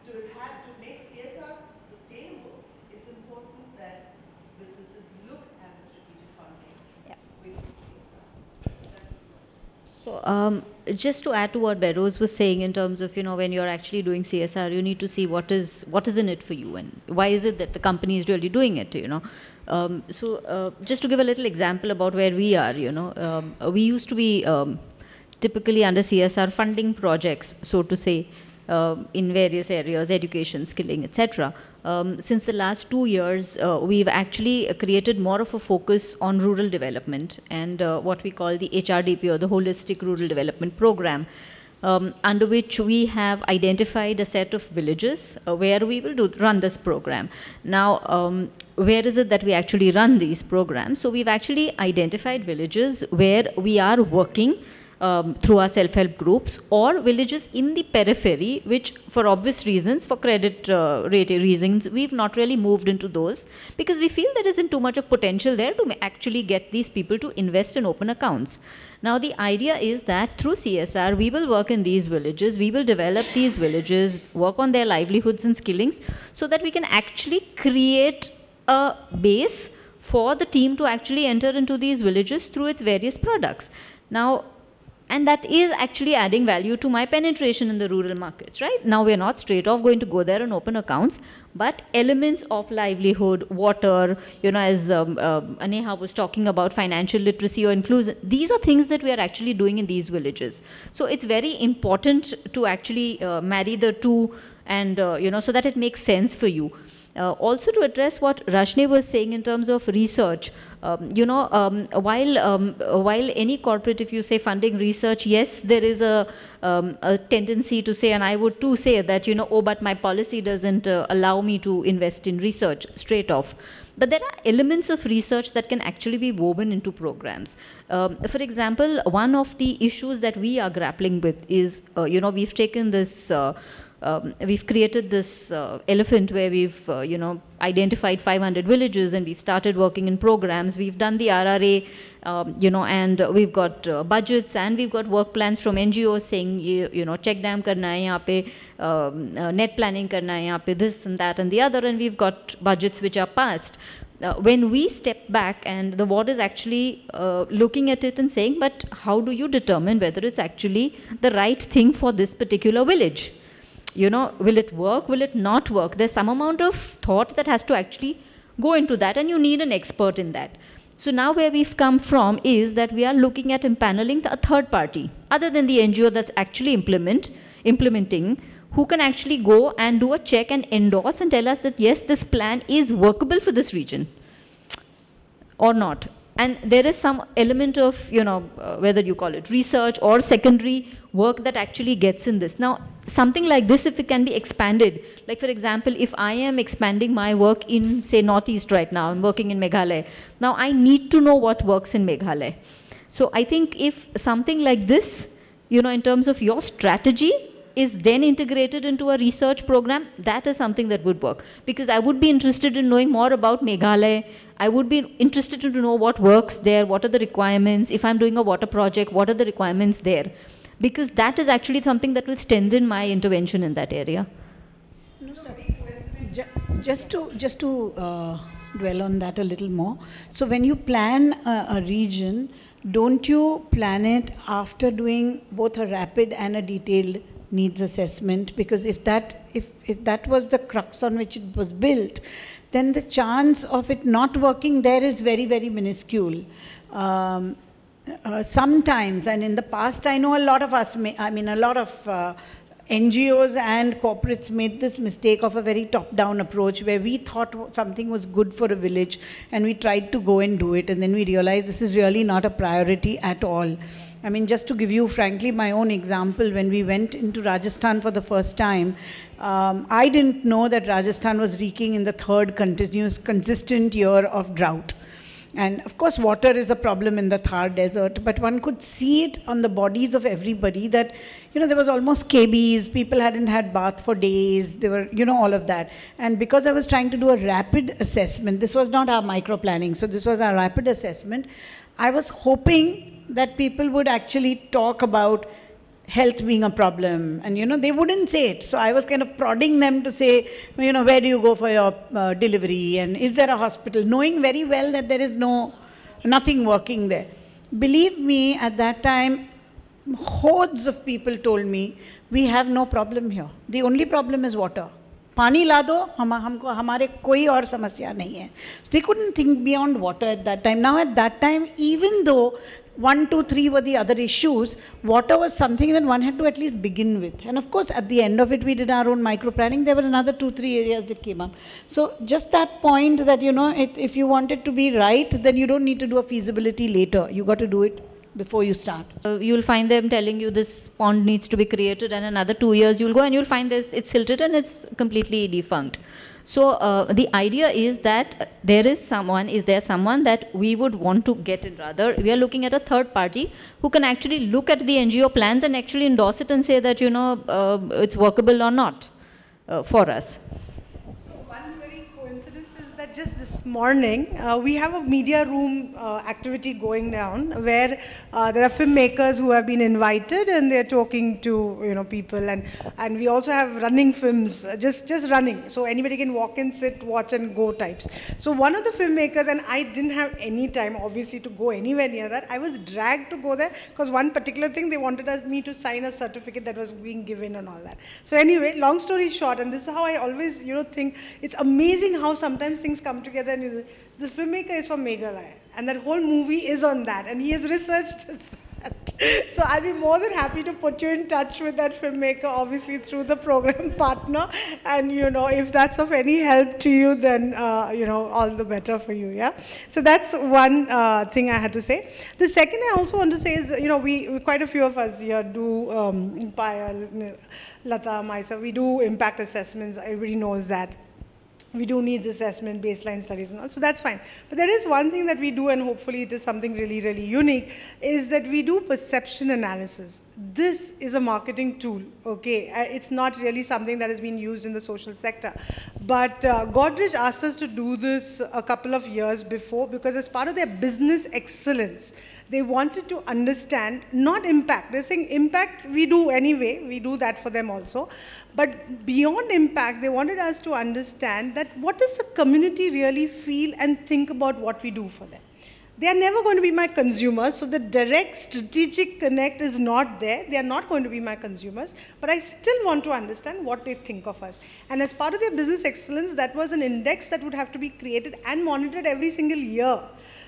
So, to make CSR sustainable, it's important that businesses look at the strategic context with CSR. So just to add to what Beros was saying in terms of, when you're actually doing CSR, you need to see what is in it for you and why is it that the company is really doing it, So just to give a little example about where we are, we used to be typically under CSR funding projects, so to say, in various areas, education, skilling, etc. Since the last 2 years, we've actually created more of a focus on rural development and what we call the HRDP, or the Holistic Rural Development Program, under which we have identified a set of villages where we will run this program. Now, where is it that we actually run these programs? So we've actually identified villages where we are working through our self-help groups, or villages in the periphery, which for obvious reasons, for credit rating reasons, we've not really moved into those, because we feel there isn't too much of potential there to actually get these people to invest and open accounts. Now the idea is that through CSR, we will work in these villages, we will develop these villages, work on their livelihoods and skillings, so that we can actually create a base for the team to actually enter into these villages through its various products. Now, and that is actually adding value to my penetration in the rural markets, right? Now we're not straight off going to go there and open accounts, but elements of livelihood, water, as Aneha was talking about, financial literacy or inclusion, these are things that we are actually doing in these villages. So it's very important to actually marry the two and, so that it makes sense for you. Also to address what Rashni was saying in terms of research, while any corporate, if you say funding research, yes, there is a tendency to say, and I would too say that, oh, but my policy doesn't allow me to invest in research straight off. But there are elements of research that can actually be woven into programs. For example, one of the issues that we are grappling with is, we've taken this we've created this elephant where we've, identified 500 villages, and we've started working in programs. We've done the RRA, and we've got budgets, and we've got work plans from NGOs saying, check dam karna hai yahan pe, net planning karna hai yahan pe, this and that and the other, and we've got budgets which are passed. When we step back and the board is actually looking at it and saying, but how do you determine whether it's actually the right thing for this particular village? Will it work? Will it not work? There's some amount of thought that has to actually go into that, and you need an expert in that. So now where we've come from is that we are looking at impaneling a third party, other than the NGO that's actually implementing, who can actually go and do a check and endorse and tell us that, yes, this plan is workable for this region or not. And there is some element of, whether you call it research or secondary work that actually gets in this. Now, something like this, if it can be expanded, like for example, if I am expanding my work in, say, Northeast right now, I'm working in Meghalaya. Now, I need to know what works in Meghalaya. So I think if something like this, in terms of your strategy, is then integrated into a research program, that is something that would work. Because I would be interested in knowing more about Meghalaya. I would be interested to know what works there, what are the requirements. If I'm doing a water project, what are the requirements there? Because that is actually something that will strengthen my intervention in that area. No, sir. Just to dwell on that a little more. So when you plan a region, don't you plan it after doing both a rapid and a detailed needs assessment? Because if that was the crux on which it was built, then the chance of it not working there is very, very minuscule. Sometimes, and in the past, I know a lot of us, a lot of NGOs and corporates made this mistake of a very top-down approach where we thought something was good for a village and we tried to go and do it, and then we realized this is really not a priority at all. Just to give you, frankly, my own example, when we went into Rajasthan for the first time, I didn't know that Rajasthan was reeking in the third consistent year of drought. And of course, water is a problem in the Thar desert, but one could see it on the bodies of everybody that, there was almost scabies, people hadn't had bath for days, there were, all of that. And because I was trying to do a rapid assessment, this was not our micro-planning, so this was our rapid assessment, I was hoping that people would actually talk about health being a problem, and they wouldn't say it. So I was kind of prodding them to say, where do you go for your delivery, and is there a hospital, knowing very well that there is nothing working there. Believe me, at that time, hordes of people told me, we have no problem here. The only problem is water. पानी ला दो, हमारे कोई और समस्या नहीं है. So they couldn't think beyond water at that time. Now at that time, even though 1, 2, 3 were the other issues. Water was something that one had to at least begin with. And of course, at the end of it, we did our own micro-planning. There were another 2, 3 areas that came up. So just that point that, you know, if you want it to be right, then you don't need to do a feasibility later. You got to do it before you start. You'll find them telling you this pond needs to be created, and another 2 years you'll go and you'll find it's silted and it's completely defunct. So the idea is that is there someone that we would want to get in, rather we are looking at a third party who can actually look at the NGO plans and actually endorse it and say that, you know, it's workable or not for us. That just this morning, we have a media room activity going down where there are filmmakers who have been invited and they're talking to, you know, people, and we also have running films, just running. So anybody can walk in, sit, watch and go types. So one of the filmmakers, and I didn't have any time obviously to go anywhere near that. I was dragged to go there because one particular thing, they wanted me to sign a certificate that was being given and all that. So anyway, long story short, and this is how I always, you know, think, it's amazing how sometimes things come together, and the filmmaker is from Meghalaya, and that whole movie is on that, and he has researched that. So I'll be more than happy to put you in touch with that filmmaker, obviously through the program partner, and you know, if that's of any help to you, then you know, all the better for you. Yeah. So that's one thing I had to say. The second I also want to say is, you know, we quite a few of us here do Payal, Lata, myself, we do impact assessments. Everybody knows that. We do needs assessment, baseline studies and all, so that's fine. But there is one thing that we do, and hopefully it is something really, really unique, is that we do perception analysis. This is a marketing tool, okay? It's not really something that has been used in the social sector. But Godrej asked us to do this a couple of years before, because as part of their business excellence, they wanted to understand, not impact. They're saying impact we do anyway, we do that for them also. But beyond impact, they wanted us to understand that what does the community really feel and think about what we do for them. They are never going to be my consumers, so the direct strategic connect is not there. They are not going to be my consumers, but I still want to understand what they think of us. And as part of their business excellence, that was an index that would have to be created and monitored every single year.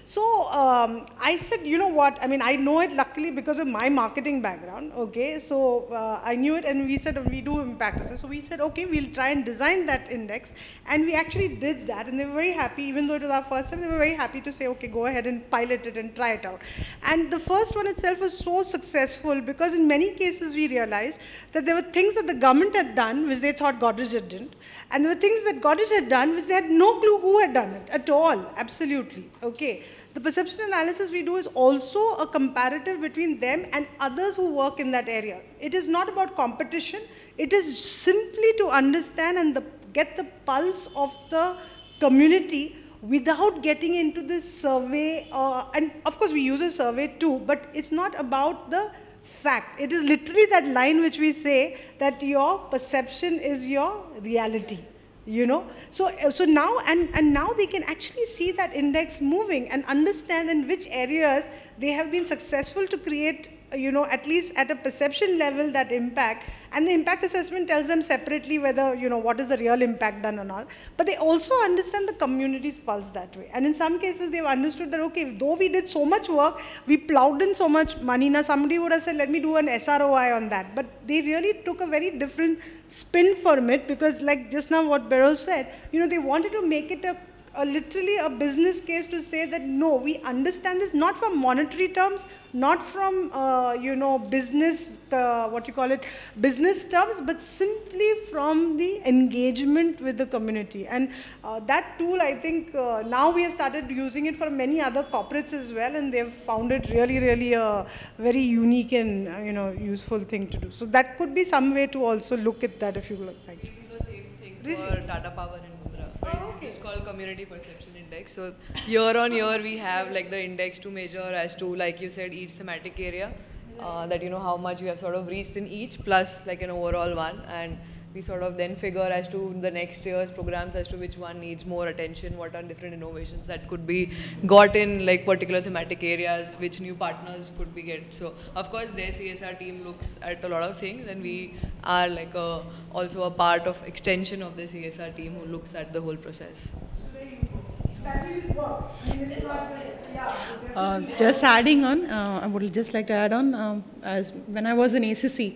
So I said, you know what, I mean, I know it luckily because of my marketing background, okay, so I knew it, and we said, we do impact assessment. So we said, okay, we'll try and design that index, and we actually did that, and they were very happy, even though it was our first time, they were very happy to say, okay, go ahead and pilot it and try it out. And the first one itself was so successful because in many cases we realized that there were things that the government had done which they thought Godrej didn't, and there were things that Godrej had done which they had no clue who had done it at all, absolutely, okay. The perception analysis we do is also a comparative between them and others who work in that area. It is not about competition. It is simply to understand and get the pulse of the community without getting into this survey. And of course, we use a survey too, but it's not about the fact. It is literally that line which we say that your perception is your reality. You know, so now and now they can actually see that index moving and understand in which areas they have been successful to create, you know, at least at a perception level, that impact. And the impact assessment tells them separately whether, you know, what is the real impact done and all. But they also understand the community's pulse that way. And in some cases, they've understood that, okay, though we did so much work, we plowed in so much money. Now, somebody would have said, let me do an SROI on that. But they really took a very different spin from it, because like just now what Beros said, you know, they wanted to make it literally a business case to say that, no, we understand this not from monetary terms, not from, you know, business, business terms, but simply from the engagement with the community. And that tool, I think, now we have started using it for many other corporates as well, and they've found it really, really a very unique and, you know, useful thing to do. So that could be some way to also look at that if you would like. We do the same thing for Tata Power and It's just called Community Perception Index. So year on year we have like the index to measure as to, like you said, each thematic area, that you know how much you have sort of reached in each, plus like an overall one, and we sort of then figure as to the next year's programs as to which one needs more attention, what are different innovations that could be got in like particular thematic areas, which new partners could be get. So of course their CSR team looks at a lot of things, and we are like also a part of extension of the CSR team who looks at the whole process. Just adding on, I would just like to add on, as when I was in ACC,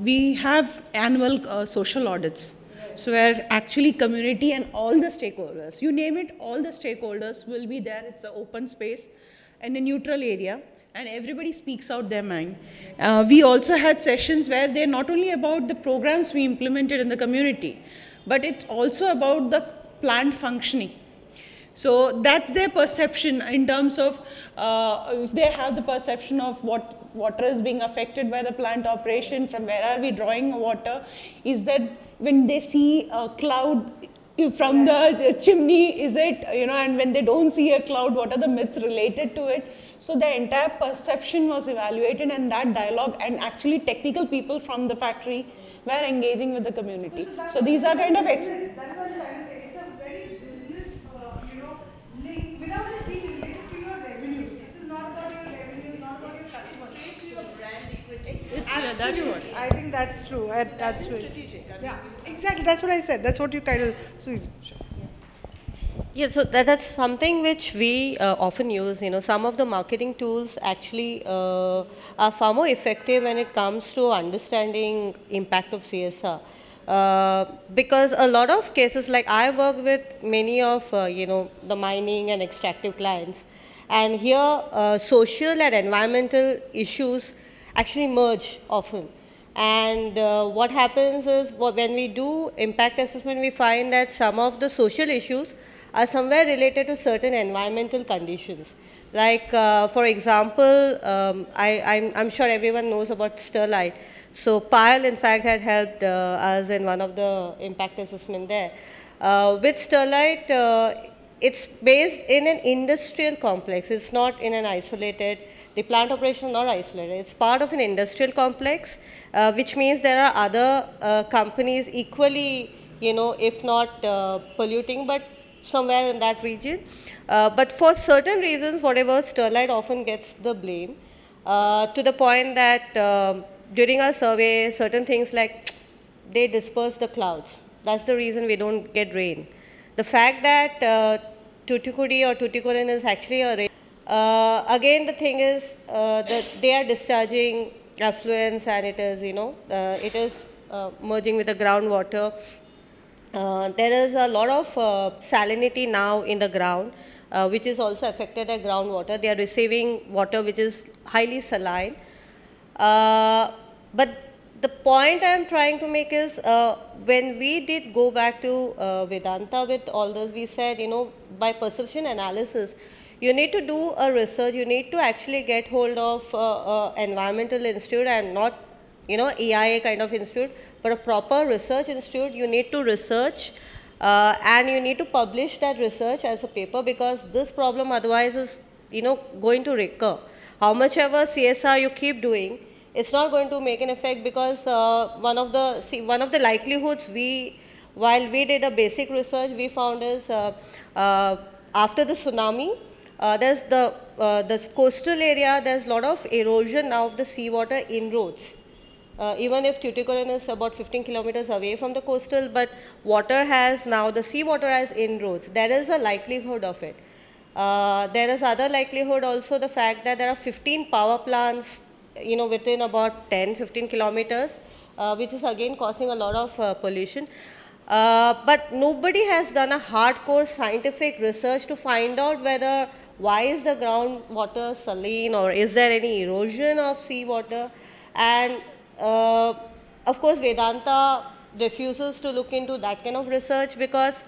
we have annual social audits. So where actually community and all the stakeholders, you name it, all the stakeholders will be there. It's an open space and a neutral area, and everybody speaks out their mind. We also had sessions where they're not only about the programs we implemented in the community, but it's also about the plant functioning. So that's their perception in terms of if they have the perception of what water is being affected by the plant operation, from where are we drawing water, is that when they see a cloud from the chimney, is it, and when they don't see a cloud, what are the myths related to it? So the entire perception was evaluated, and that dialogue, and actually technical people from the factory were engaging with the community. So these are kind of That's what I'm trying to say. It's a very business, link, without it being related to your revenues. This is not about your revenues, not about your customers. It's straight to your brand equity. That's what. I think that's true. That's true. Yeah, exactly. That's what I said. That's what you kind of. Yeah, so that's something which we often use. Some of the marketing tools actually are far more effective when it comes to understanding impact of CSR. Because a lot of cases, like I work with many of the mining and extractive clients, and here social and environmental issues actually merge often. And what happens is, when we do impact assessment, we find that some of the social issues are somewhere related to certain environmental conditions. Like, for example, I'm sure everyone knows about Sterlite. So Payal, in fact, had helped us in one of the impact assessment there. With Sterlite, it's based in an industrial complex. It's not in an isolated, the plant operation is not isolated. It's part of an industrial complex, which means there are other companies equally, if not polluting, but somewhere in that region. But for certain reasons, whatever, Sterlite often gets the blame, to the point that during our survey, certain things like they disperse the clouds. That's the reason we don't get rain. The fact that Tuticorin or Tuticorin is actually a rain. Again, the thing is that they are discharging effluents, and it is merging with the groundwater. There is a lot of salinity now in the ground, which is also affected their groundwater. They are receiving water which is highly saline. But the point I am trying to make is, when we did go back to Vedanta with all this, we said, by perception analysis, you need to do a research, you need to actually get hold of environmental institute, and not EIA kind of institute, but a proper research institute. You need to research and you need to publish that research as a paper, because this problem otherwise is going to recur. How much ever CSR you keep doing, it's not going to make an effect, because one of the likelihoods while we did a basic research, we found is after the tsunami, there's the coastal area, there's a lot of erosion now of the seawater inroads. Even if Tuticorin is about 15 kilometers away from the coastal, but the seawater has inroads. There is a likelihood of it. There is other likelihood also, the fact that there are 15 power plants, within about 10-15 kilometers, which is again causing a lot of pollution. But nobody has done a hardcore scientific research to find out why is the groundwater saline, or is there any erosion of seawater. And of course, Vedanta refuses to look into that kind of research, because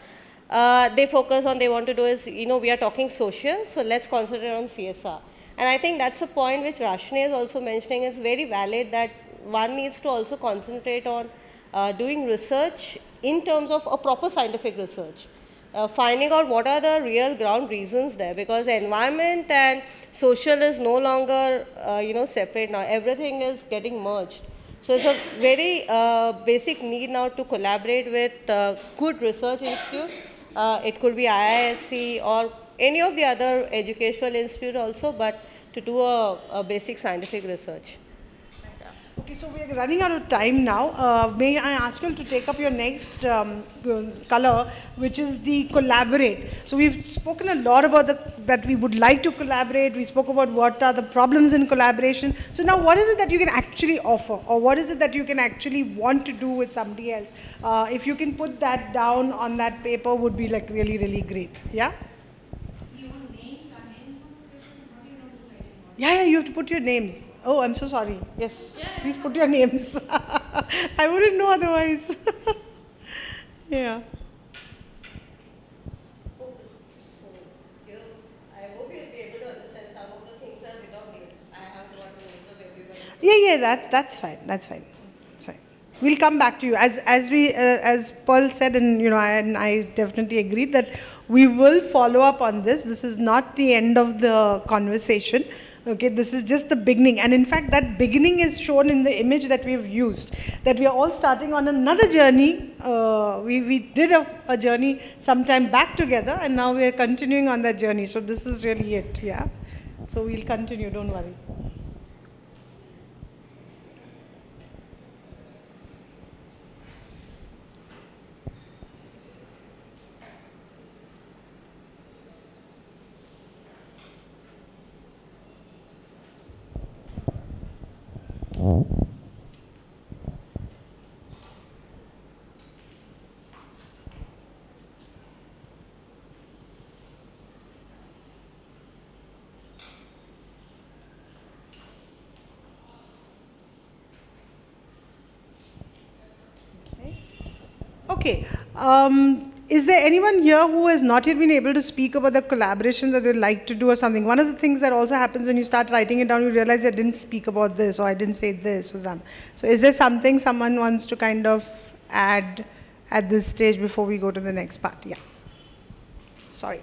they want to do is, we are talking social, so let's concentrate on CSR. And I think that's a point which Rashni is also mentioning. It's very valid that one needs to also concentrate on doing research in terms of a proper scientific research. Finding out what are the real ground reasons there, because environment and social is no longer separate now. Everything is getting merged. So it's a very basic need now to collaborate with good research institute. It could be IISc or any of the other educational institute also, but to do a basic scientific research. Okay, so we are running out of time now. May I ask you to take up your next color, which is the collaborate. So we've spoken a lot about that we would like to collaborate. We spoke about what are the problems in collaboration. So now what is it that you can actually offer, or what is it that you can actually want to do with somebody else? If you can put that down on that paper, would be like really, really great. Yeah? Yeah, you have to put your names. Oh, I'm so sorry. Yes, please put your names. I wouldn't know otherwise. Yeah. Yeah, that's fine. That's fine. That's fine. We'll come back to you as Pearl said, and I definitely agreed that we will follow up on this. This is not the end of the conversation. Okay, this is just the beginning, and in fact that beginning is shown in the image that we've used, that we are all starting on another journey. We did a journey sometime back together, and now we are continuing on that journey. So this is really it, yeah. So we'll continue, don't worry. Okay. Is there anyone here who has not yet been able to speak about the collaboration that they'd like to do or something? One of the things that also happens when you start writing it down, you realize I didn't speak about this, or I didn't say this or something. So is there something someone wants to kind of add at this stage before we go to the next part? Yeah. Sorry.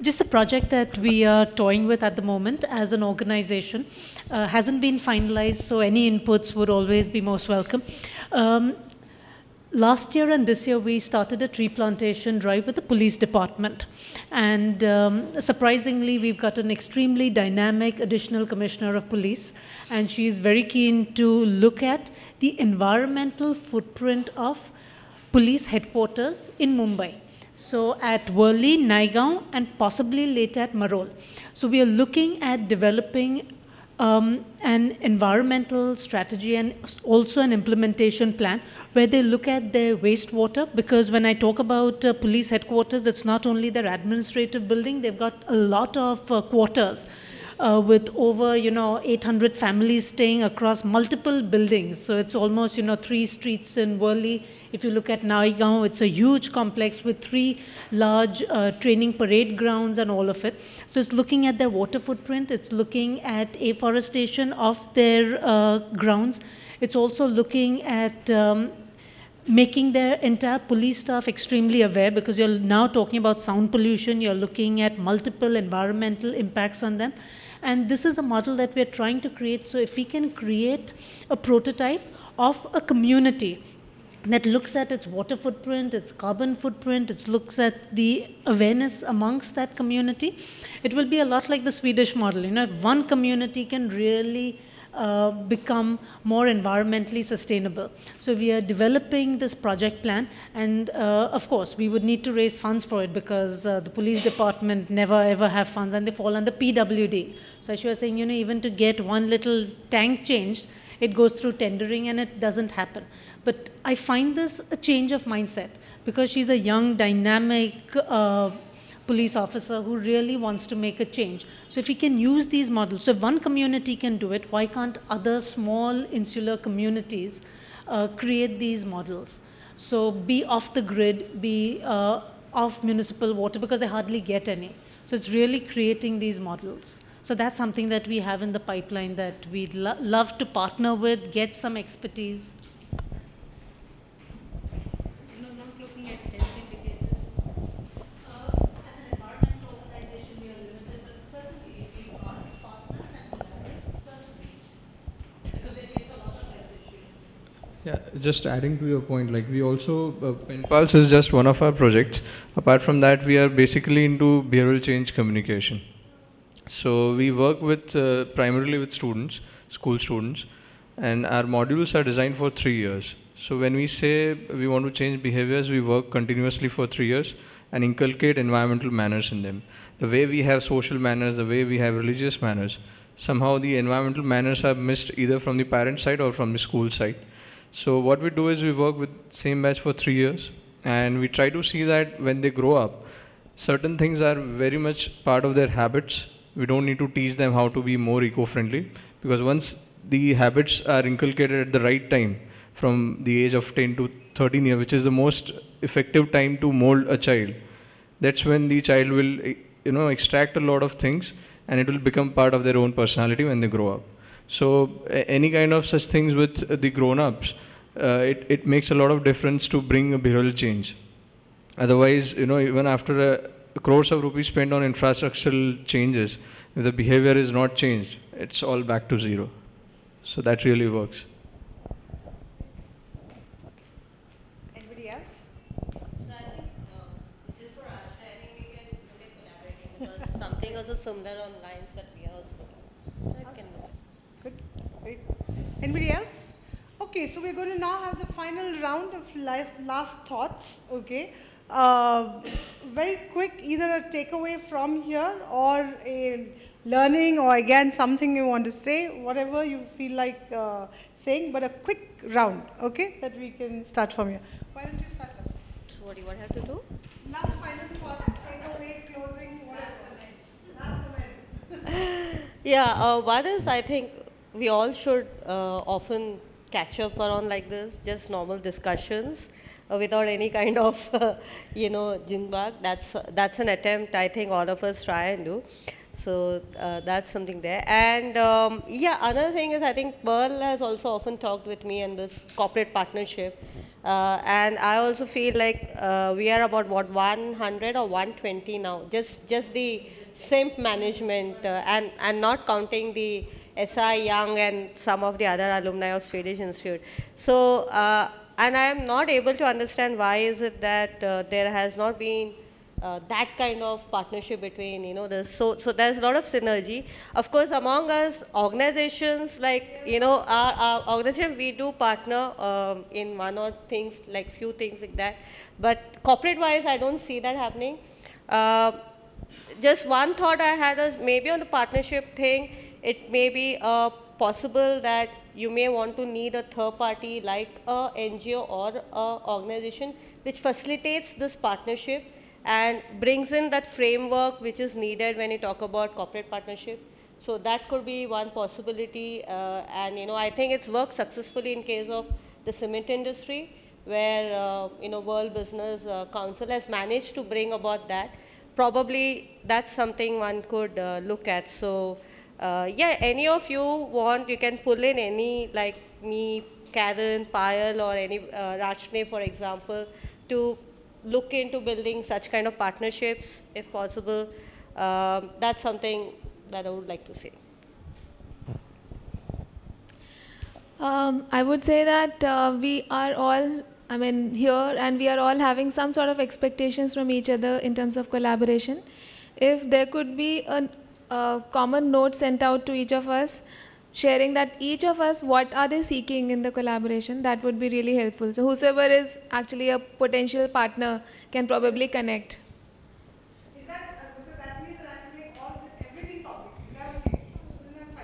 Just a project that we are toying with at the moment as an organization. Hasn't been finalized, so any inputs would always be most welcome. Last year and this year, we started a tree plantation drive with the police department. And surprisingly, we've got an extremely dynamic additional commissioner of police. And she's very keen to look at the environmental footprint of police headquarters in Mumbai. So at Worli, Naigaon, and possibly later at Marol. So we are looking at developing an environmental strategy and also an implementation plan where they look at their wastewater, because when I talk about police headquarters, it's not only their administrative building, they've got a lot of quarters with over 800 families staying across multiple buildings. So it's almost 3 streets in Worli. If you look at Naigaon, it's a huge complex with 3 large training parade grounds and all of it. So it's looking at their water footprint. It's looking at afforestation of their grounds. It's also looking at making their entire police staff extremely aware, because you're now talking about sound pollution. You're looking at multiple environmental impacts on them. And this is a model that we're trying to create. So if we can create a prototype of a community that looks at its water footprint, its carbon footprint, it looks at the awareness amongst that community, it will be a lot like the Swedish model. If one community can really become more environmentally sustainable. So we are developing this project plan, and of course we would need to raise funds for it, because the police department never ever have funds, and they fall under PWD. So as you were saying, even to get one little tank changed, it goes through tendering and it doesn't happen. But I find this a change of mindset, because she's a young, dynamic police officer who really wants to make a change. So if we can use these models, so if one community can do it, why can't other small insular communities create these models? So be off the grid, be off municipal water, because they hardly get any. So it's really creating these models. So that's something that we have in the pipeline that we'd love to partner with, get some expertise. Yeah, just adding to your point, like we also, PenPulse is just one of our projects. Apart from that, we are basically into behavioral change communication. So we work with primarily with students, school students, and our modules are designed for 3 years. So when we say we want to change behaviors, we work continuously for 3 years and inculcate environmental manners in them. The way we have social manners, the way we have religious manners, somehow the environmental manners are missed either from the parent side or from the school side. So what we do is we work with same batch for 3 years, and we try to see that when they grow up, certain things are very much part of their habits. We don't need to teach them how to be more eco-friendly, because once the habits are inculcated at the right time, from the age of 10 to 13 years, which is the most effective time to mold a child, that's when the child will extract a lot of things, and it will become part of their own personality when they grow up. So any kind of such things with the grown-ups, it makes a lot of difference to bring a behavioral change. Otherwise, even after a crores of rupees spent on infrastructural changes, if the behavior is not changed, it's all back to zero. So that really works. Anybody else? Just for us, I think we can look at collaborating because something also similar on lines that we are also looking at. Good. Great. Anybody else? Okay, so we're going to now have the final round of last thoughts. Okay. Very quick, either a takeaway from here or a learning, or again something you want to say, whatever you feel like saying, but a quick round, okay, that we can start from here. Why don't you start? So what do you have to do? Last final thought, takeaway, closing, whatever. Last comments. Yeah, one is I think we all should often catch up around like this, just normal discussions. Without any kind of, jingbag. That's an attempt I think all of us try and do. So that's something there. And yeah, another thing is I think Pearl has also often talked with me in this corporate partnership. And I also feel like we are about, what, 100 or 120 now. Just the SIMP management and not counting the SI Young and some of the other alumni of Swedish Institute. So, and I am not able to understand why is it that there has not been that kind of partnership between, this. So there's a lot of synergy. Of course, among us, organizations like, our organization, we do partner in one or things, like few things like that. But corporate-wise, I don't see that happening. Just one thought I had is maybe on the partnership thing, it may be possible that you may want to need a third party like a NGO or a organization which facilitates this partnership and brings in that framework which is needed when you talk about corporate partnership. So that could be one possibility. And I think it's worked successfully in case of the cement industry, where World Business Council has managed to bring about that. Probably that's something one could look at. So yeah, any of you want, you can pull in any, like me, Karen, Payal, or any Rachne, for example, to look into building such kind of partnerships, if possible. That's something that I would like to say. I would say that we are all, here, and we are all having some sort of expectations from each other in terms of collaboration. If there could be a common note sent out to each of us, sharing that each of us, what are they seeking in the collaboration, that would be really helpful. So whosoever is actually a potential partner can probably connect. Is that, because that means that actually everything public. Is that okay? Isn't that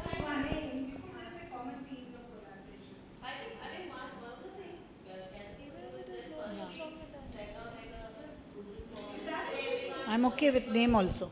fine? One names, you could just say common themes of collaboration. I think one of the things, I'm okay with name also.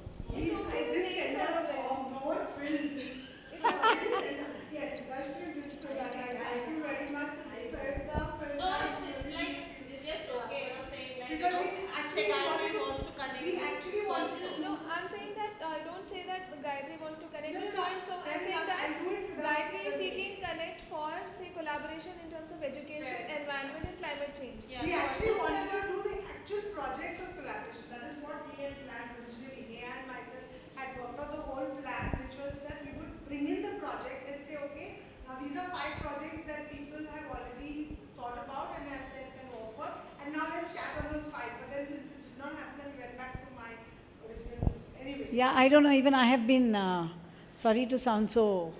Yes, Rashmi did fill that. I do very much. So it's not filled. It's just okay, saying like, because we actually want to. No, I'm saying that, don't say that Gayatri wants to connect with joint. So I'm saying that Gayatri is seeking connect for, say, collaboration in terms of education, environment and climate change. Yeah, we actually wanted to do the actual projects of collaboration. That is what we had planned originally. Nia and myself had worked out the whole plan, which was that we would bring in the project and say, okay, now these are 5 projects that people have already thought about and have said can go for, and now let's chat on those 5. But then since it did not happen, then we went back to my original. Anyway, Yeah, I don't know, even I have been, sorry to sound so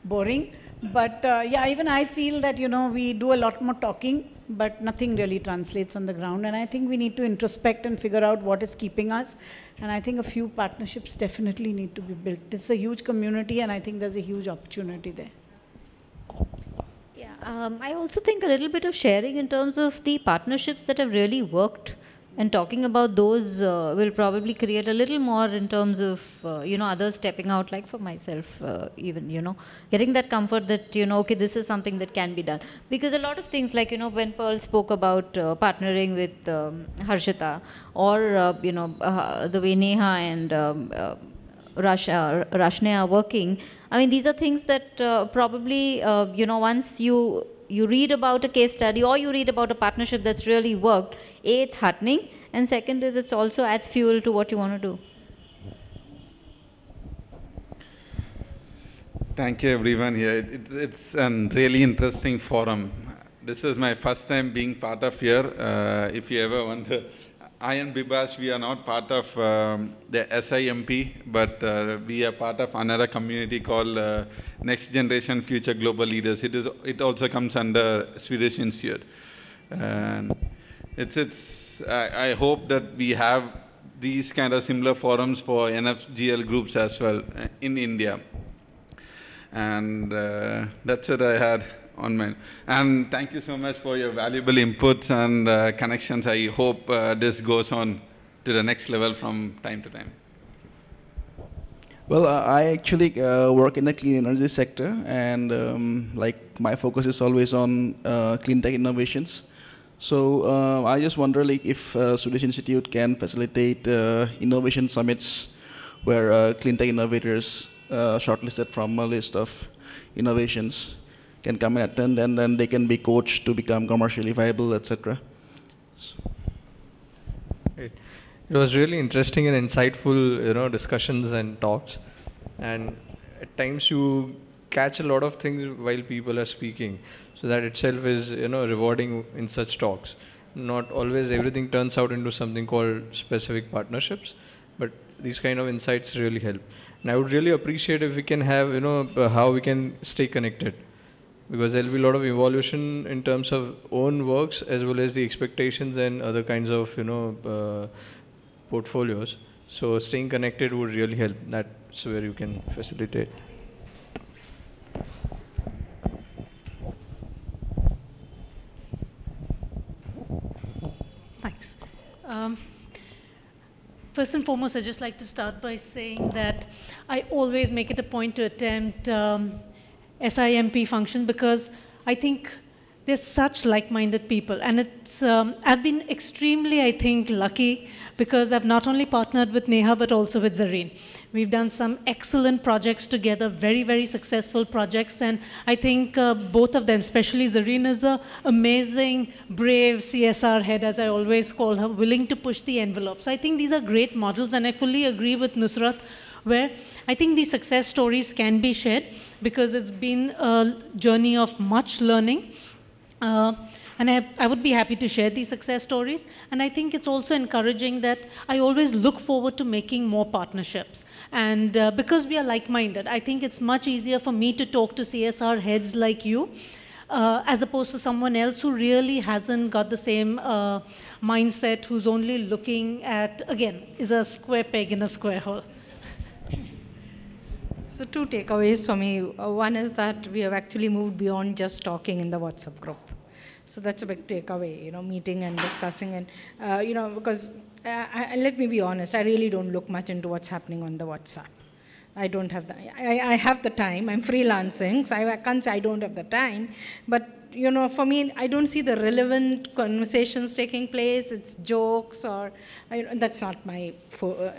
boring, but yeah, even I feel that, we do a lot more talking, but nothing really translates on the ground. And I think we need to introspect and figure out what is keeping us. And I think a few partnerships definitely need to be built. It's a huge community, and I think there's a huge opportunity there. Yeah, I also think a little bit of sharing in terms of the partnerships that have really worked, and talking about those will probably create a little more in terms of, others stepping out, like for myself, even, getting that comfort that, okay, this is something that can be done. Because a lot of things, like, when Pearl spoke about partnering with Harshita, or, the way Neha and Rashne are working, I mean, these are things that probably, once you read about a case study or you read about a partnership that's really worked, A, it's heartening, and second is it's also adds fuel to what you want to do. Thank you, everyone here. It's a really interesting forum. This is my first time being part of here. If you ever wonder, I and Bibhash, we are not part of the SIMP, but we are part of another community called Next Generation Future Global Leaders. It also comes under Swedish Institute. And I hope that we have these kind of similar forums for NFGL groups as well in India. And that's what I had on my, and thank you so much for your valuable inputs and connections. I hope this goes on to the next level from time to time. Well, I actually work in the clean energy sector, and like my focus is always on clean tech innovations. So I just wonder, like, if Swedish Institute can facilitate innovation summits where clean tech innovators shortlisted from a list of innovations can come and attend, and then they can be coached to become commercially viable, etc. So. It was really interesting and insightful, discussions and talks. And at times you catch a lot of things while people are speaking. So that itself is, rewarding in such talks. Not always everything turns out into something called specific partnerships, but these kind of insights really help. And I would really appreciate if we can have, how we can stay connected. Because there will be a lot of evolution in terms of own works as well as the expectations and other kinds of, portfolios. So staying connected would really help. That's where you can facilitate. Thanks. First and foremost, I'd just like to start by saying that I always make it a point to attempt SIMP functions, because I think they're such like-minded people. And it's, I've been extremely, I think, lucky, because I've not only partnered with Neha, but also with Zareen. We've done some excellent projects together, very, very successful projects. And I think both of them, especially Zareen, is an amazing, brave CSR head, as I always call her, willing to push the envelope. So I think these are great models, and I fully agree with Nusrat, where I think these success stories can be shared, because it's been a journey of much learning. And I would be happy to share these success stories. And I think it's also encouraging that I always look forward to making more partnerships. And because we are like-minded, I think it's much easier for me to talk to CSR heads like you, as opposed to someone else who really hasn't got the same mindset, who's only looking at, again, is a square peg in a square hole. So 2 takeaways for me. One is that we have actually moved beyond just talking in the WhatsApp group. So that's a big takeaway, meeting and discussing. And, because let me be honest, I really don't look much into what's happening on the WhatsApp. I don't have the, I have the time. I'm freelancing, so I can't say I don't have the time. But, for me, I don't see the relevant conversations taking place. It's jokes or, that's not my,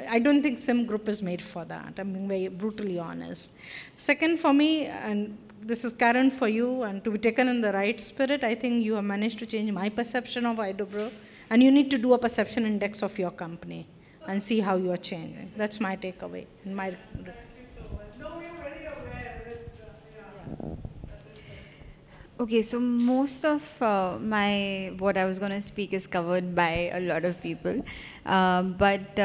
I don't think Sim group is made for that. I'm being very brutally honest. Second, for me, and this is Karen for you, and to be taken in the right spirit, I think you have managed to change my perception of IDOBRO, and you need to do a perception index of your company and see how you are changing. That's my takeaway. In my Okay, so most of what I was going to speak is covered by a lot of people, but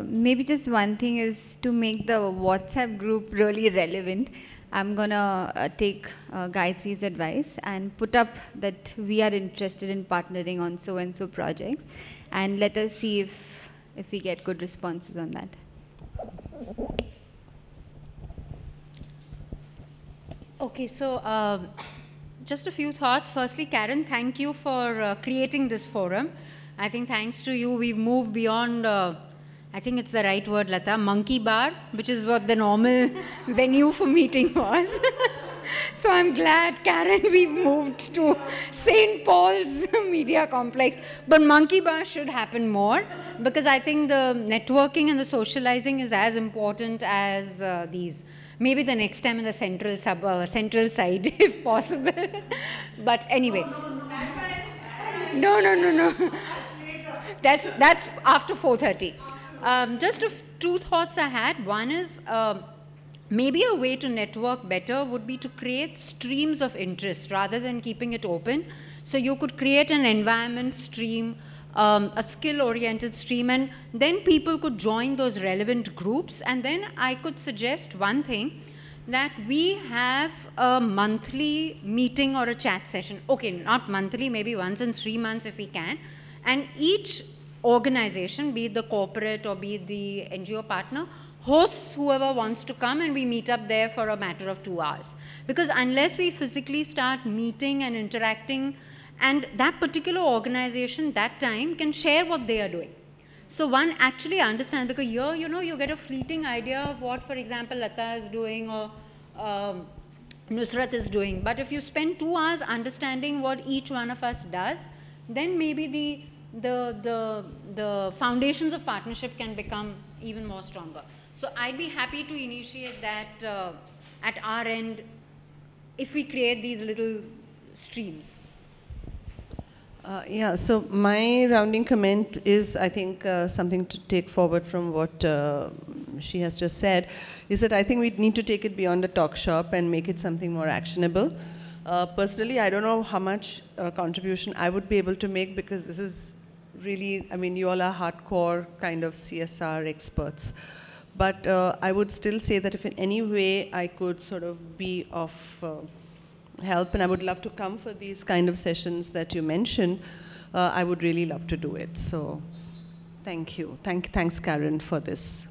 maybe just one thing is to make the WhatsApp group really relevant. I'm gonna take Gayatri's advice and put up that we are interested in partnering on so and so projects, and let us see if we get good responses on that. Okay, so just a few thoughts. Firstly, Karen, thank you for creating this forum. I think thanks to you, we've moved beyond, I think it's the right word, Lata, monkey bar, which is what the normal venue for meeting was. So I'm glad, Karen, we've moved to St. Paul's Media Complex. But monkey bar should happen more, because I think the networking and the socializing is as important as these. Maybe the next time in the central side, if possible. But anyway. No. That's after 4:30. Just two thoughts I had. One is maybe a way to network better would be to create streams of interest rather than keeping it open. So you could create an environment stream, a skill-oriented stream, and then people could join those relevant groups. And then I could suggest one thing, that we have a monthly meeting or a chat session. Okay, not monthly, maybe once in 3 months if we can. And each organization, be it the corporate or be it the NGO partner, hosts whoever wants to come, and we meet up there for a matter of 2 hours. Because unless we physically start meeting and interacting, and that particular organization that time can share what they are doing. So one actually understands, because here, you get a fleeting idea of what, for example, Lata is doing or Nusrat is doing. But if you spend 2 hours understanding what each one of us does, then maybe the foundations of partnership can become even more stronger. So I'd be happy to initiate that at our end if we create these little streams. Yeah, so my rounding comment is, I think, something to take forward from what she has just said, is that I think we need to take it beyond a talk shop and make it something more actionable. Personally, I don't know how much contribution I would be able to make, because this is really, I mean, you all are hardcore kind of CSR experts. But I would still say that if in any way I could sort of be of help, and I would love to come for these kind of sessions that you mentioned, I would really love to do it. So thank you. Thanks, Karen, for this.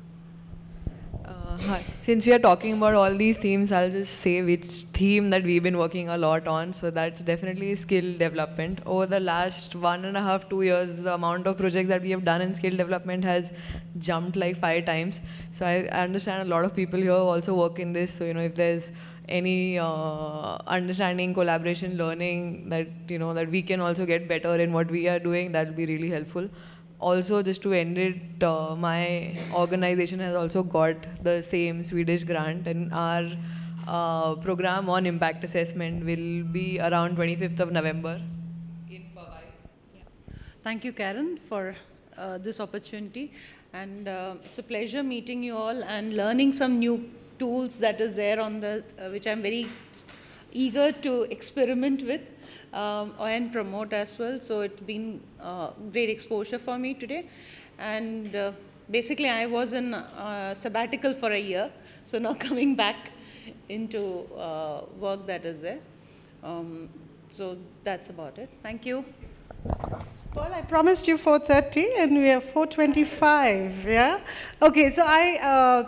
Hi. Since we are talking about all these themes, I'll just say which theme that we've been working a lot on. So that's definitely skill development. Over the last 1.5 to 2 years, the amount of projects that we have done in skill development has jumped like 5 times. So I understand a lot of people here also work in this. So, if there's any understanding, collaboration, learning that, that we can also get better in what we are doing, that will be really helpful. Also, just to end it, my organization has also got the same Swedish grant, and our program on impact assessment will be around 25th of November in Powai. Yeah. Thank you, Karen, for this opportunity. And it's a pleasure meeting you all and learning some new tools that is there on the, which I'm very eager to experiment with. And promote as well. So it's been great exposure for me today. And basically I was in sabbatical for a year. So now coming back into work that is there. So that's about it. Thank you. Well, I promised you 4:30 and we are 4:25, yeah? Okay, so I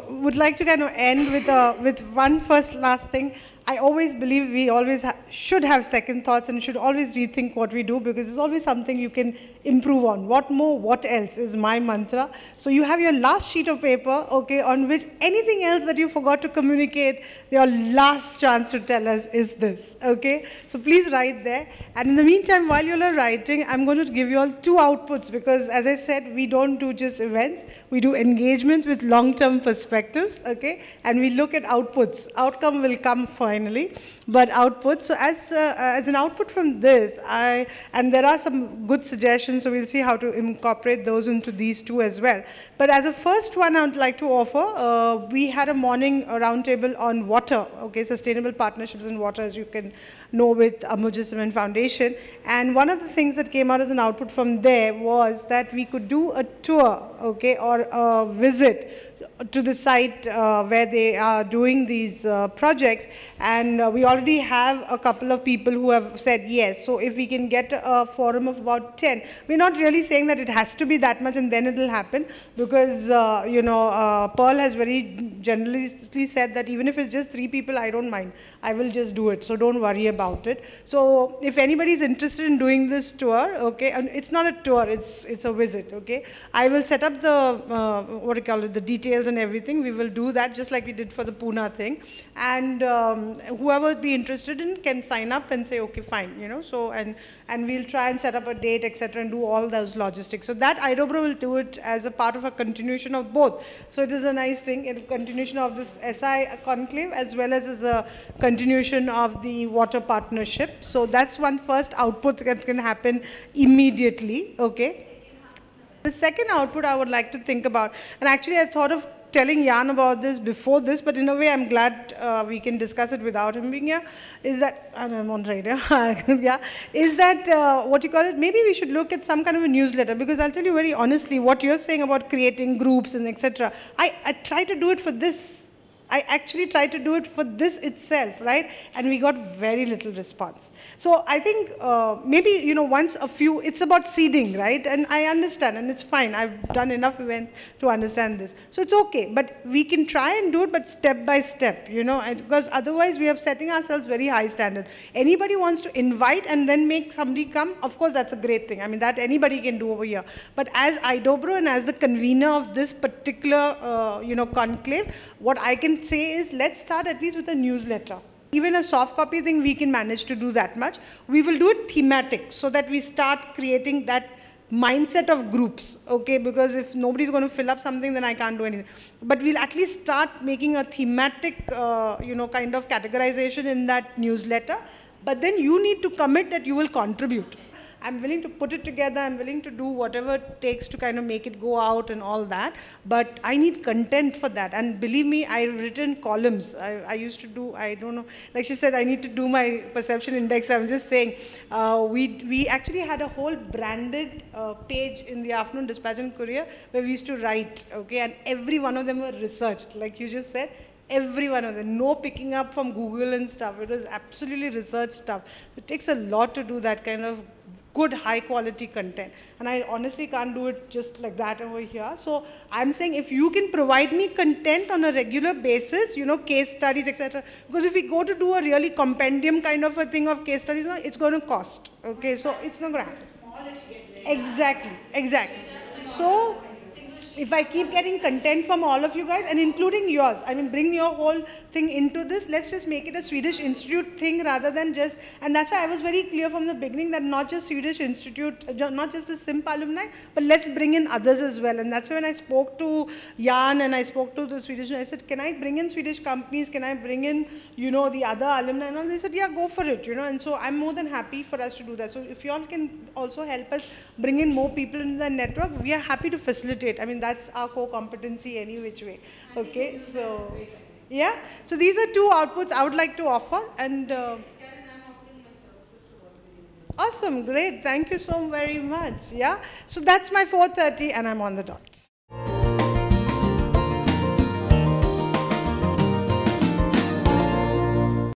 would like to kind of end with one last thing. I always believe we always should have second thoughts and should always rethink what we do, because there's always something you can improve on. What more, what else is my mantra. So you have your last sheet of paper, okay, on which anything else that you forgot to communicate, your last chance to tell us is this, okay? So please write there. And in the meantime, while you are writing, I'm going to give you all 2 outputs, because as I said, we don't do just events, we do engagement with long-term perspectives, okay? And we look at outputs. Outcome will come first. finally, but output. So as an output from this, and there are some good suggestions, so we'll see how to incorporate those into these two as well. But as a first one, I would like to offer, we had a morning roundtable on water, okay, sustainable partnerships in water, as you can know, with Ambuja Cement Foundation. And one of the things that came out as an output from there was that we could do a tour, okay, or a visit to the site where they are doing these projects, and we already have a couple of people who have said yes. So if we can get a forum of about 10, we're not really saying that it has to be that much and then it will happen, because you know, Pearl has very generally said that even if it's just 3 people, I don't mind, I will just do it, so don't worry about it. So if anybody is interested in doing this tour, okay, and it's not a tour, it's a visit, okay, I will set up the what do you call it, the details and everything. We will do that just like we did for the Pune thing, and whoever would be interested in can sign up and say okay, fine, you know. So and we'll try and set up a date, etc., and do all those logistics. So that IDOBRO will do it as a part of a continuation of both. So it is a nice thing, a continuation of this SI conclave as well as a continuation of the water partnership. So that's one first output that can happen immediately, okay. The second output I would like to think about, and actually I thought of telling Jan about this before this, but in a way I'm glad we can discuss it without him being here, is that, and I'm on radio, yeah, is that, what you call it, maybe we should look at some kind of a newsletter, because I'll tell you very honestly, what you're saying about creating groups and etc., I try to do it for this. I actually tried to do it for this itself, right? And we got very little response. So I think maybe, you know, once a few, it's about seeding, right? And I understand, and it's fine. I've done enough events to understand this. So it's okay, but we can try and do it, but step by step, you know, because otherwise we are setting ourselves very high standard. Anybody wants to invite and then make somebody come, of course, that's a great thing. I mean, that anybody can do over here. But as IDOBRO and as the convener of this particular, you know, conclave, what I can say is let's start at least with a newsletter. Even a soft copy thing, we can manage to do that much. We will do it thematic so that we start creating that mindset of groups, okay, because if nobody's going to fill up something, then I can't do anything. But we'll at least start making a thematic, you know, kind of categorization in that newsletter. But then you need to commit that you will contribute. I'm willing to put it together, I'm willing to do whatever it takes to kind of make it go out and all that, but I need content for that. And believe me, I've written columns. I used to do, I don't know, like she said, I need to do my perception index. I'm just saying, we actually had a whole branded page in the Afternoon Dispatch and Courier where we used to write, okay, and every one of them were researched, like you just said. Every one of them, no picking up from Google and stuff. It was absolutely research stuff. It takes a lot to do that kind of good high quality content, and I honestly can't do it just like that over here. So I'm saying if you can provide me content on a regular basis, you know, case studies, etc., because if we go to do a really compendium kind of a thing of case studies, it's going to cost, okay, so it's not going to happen. Exactly. So if I keep getting content from all of you guys, and including yours, I mean, bring your whole thing into this, let's just make it a Swedish Institute thing rather than just, and that's why I was very clear from the beginning that not just Swedish Institute, not just the SIMP alumni, but let's bring in others as well. And that's when I spoke to Jan and I spoke to the Swedish, I said, can I bring in Swedish companies? Can I bring in, you know, the other alumni? And all they said, yeah, go for it, you know, and so I'm more than happy for us to do that. So if you all can also help us bring in more people into the network, we are happy to facilitate. I mean, that's our core competency any which way. Okay, so yeah, so these are two outputs I would like to offer, and awesome, great, thank you so very much. Yeah, so that's my 4:30 and I'm on the dot.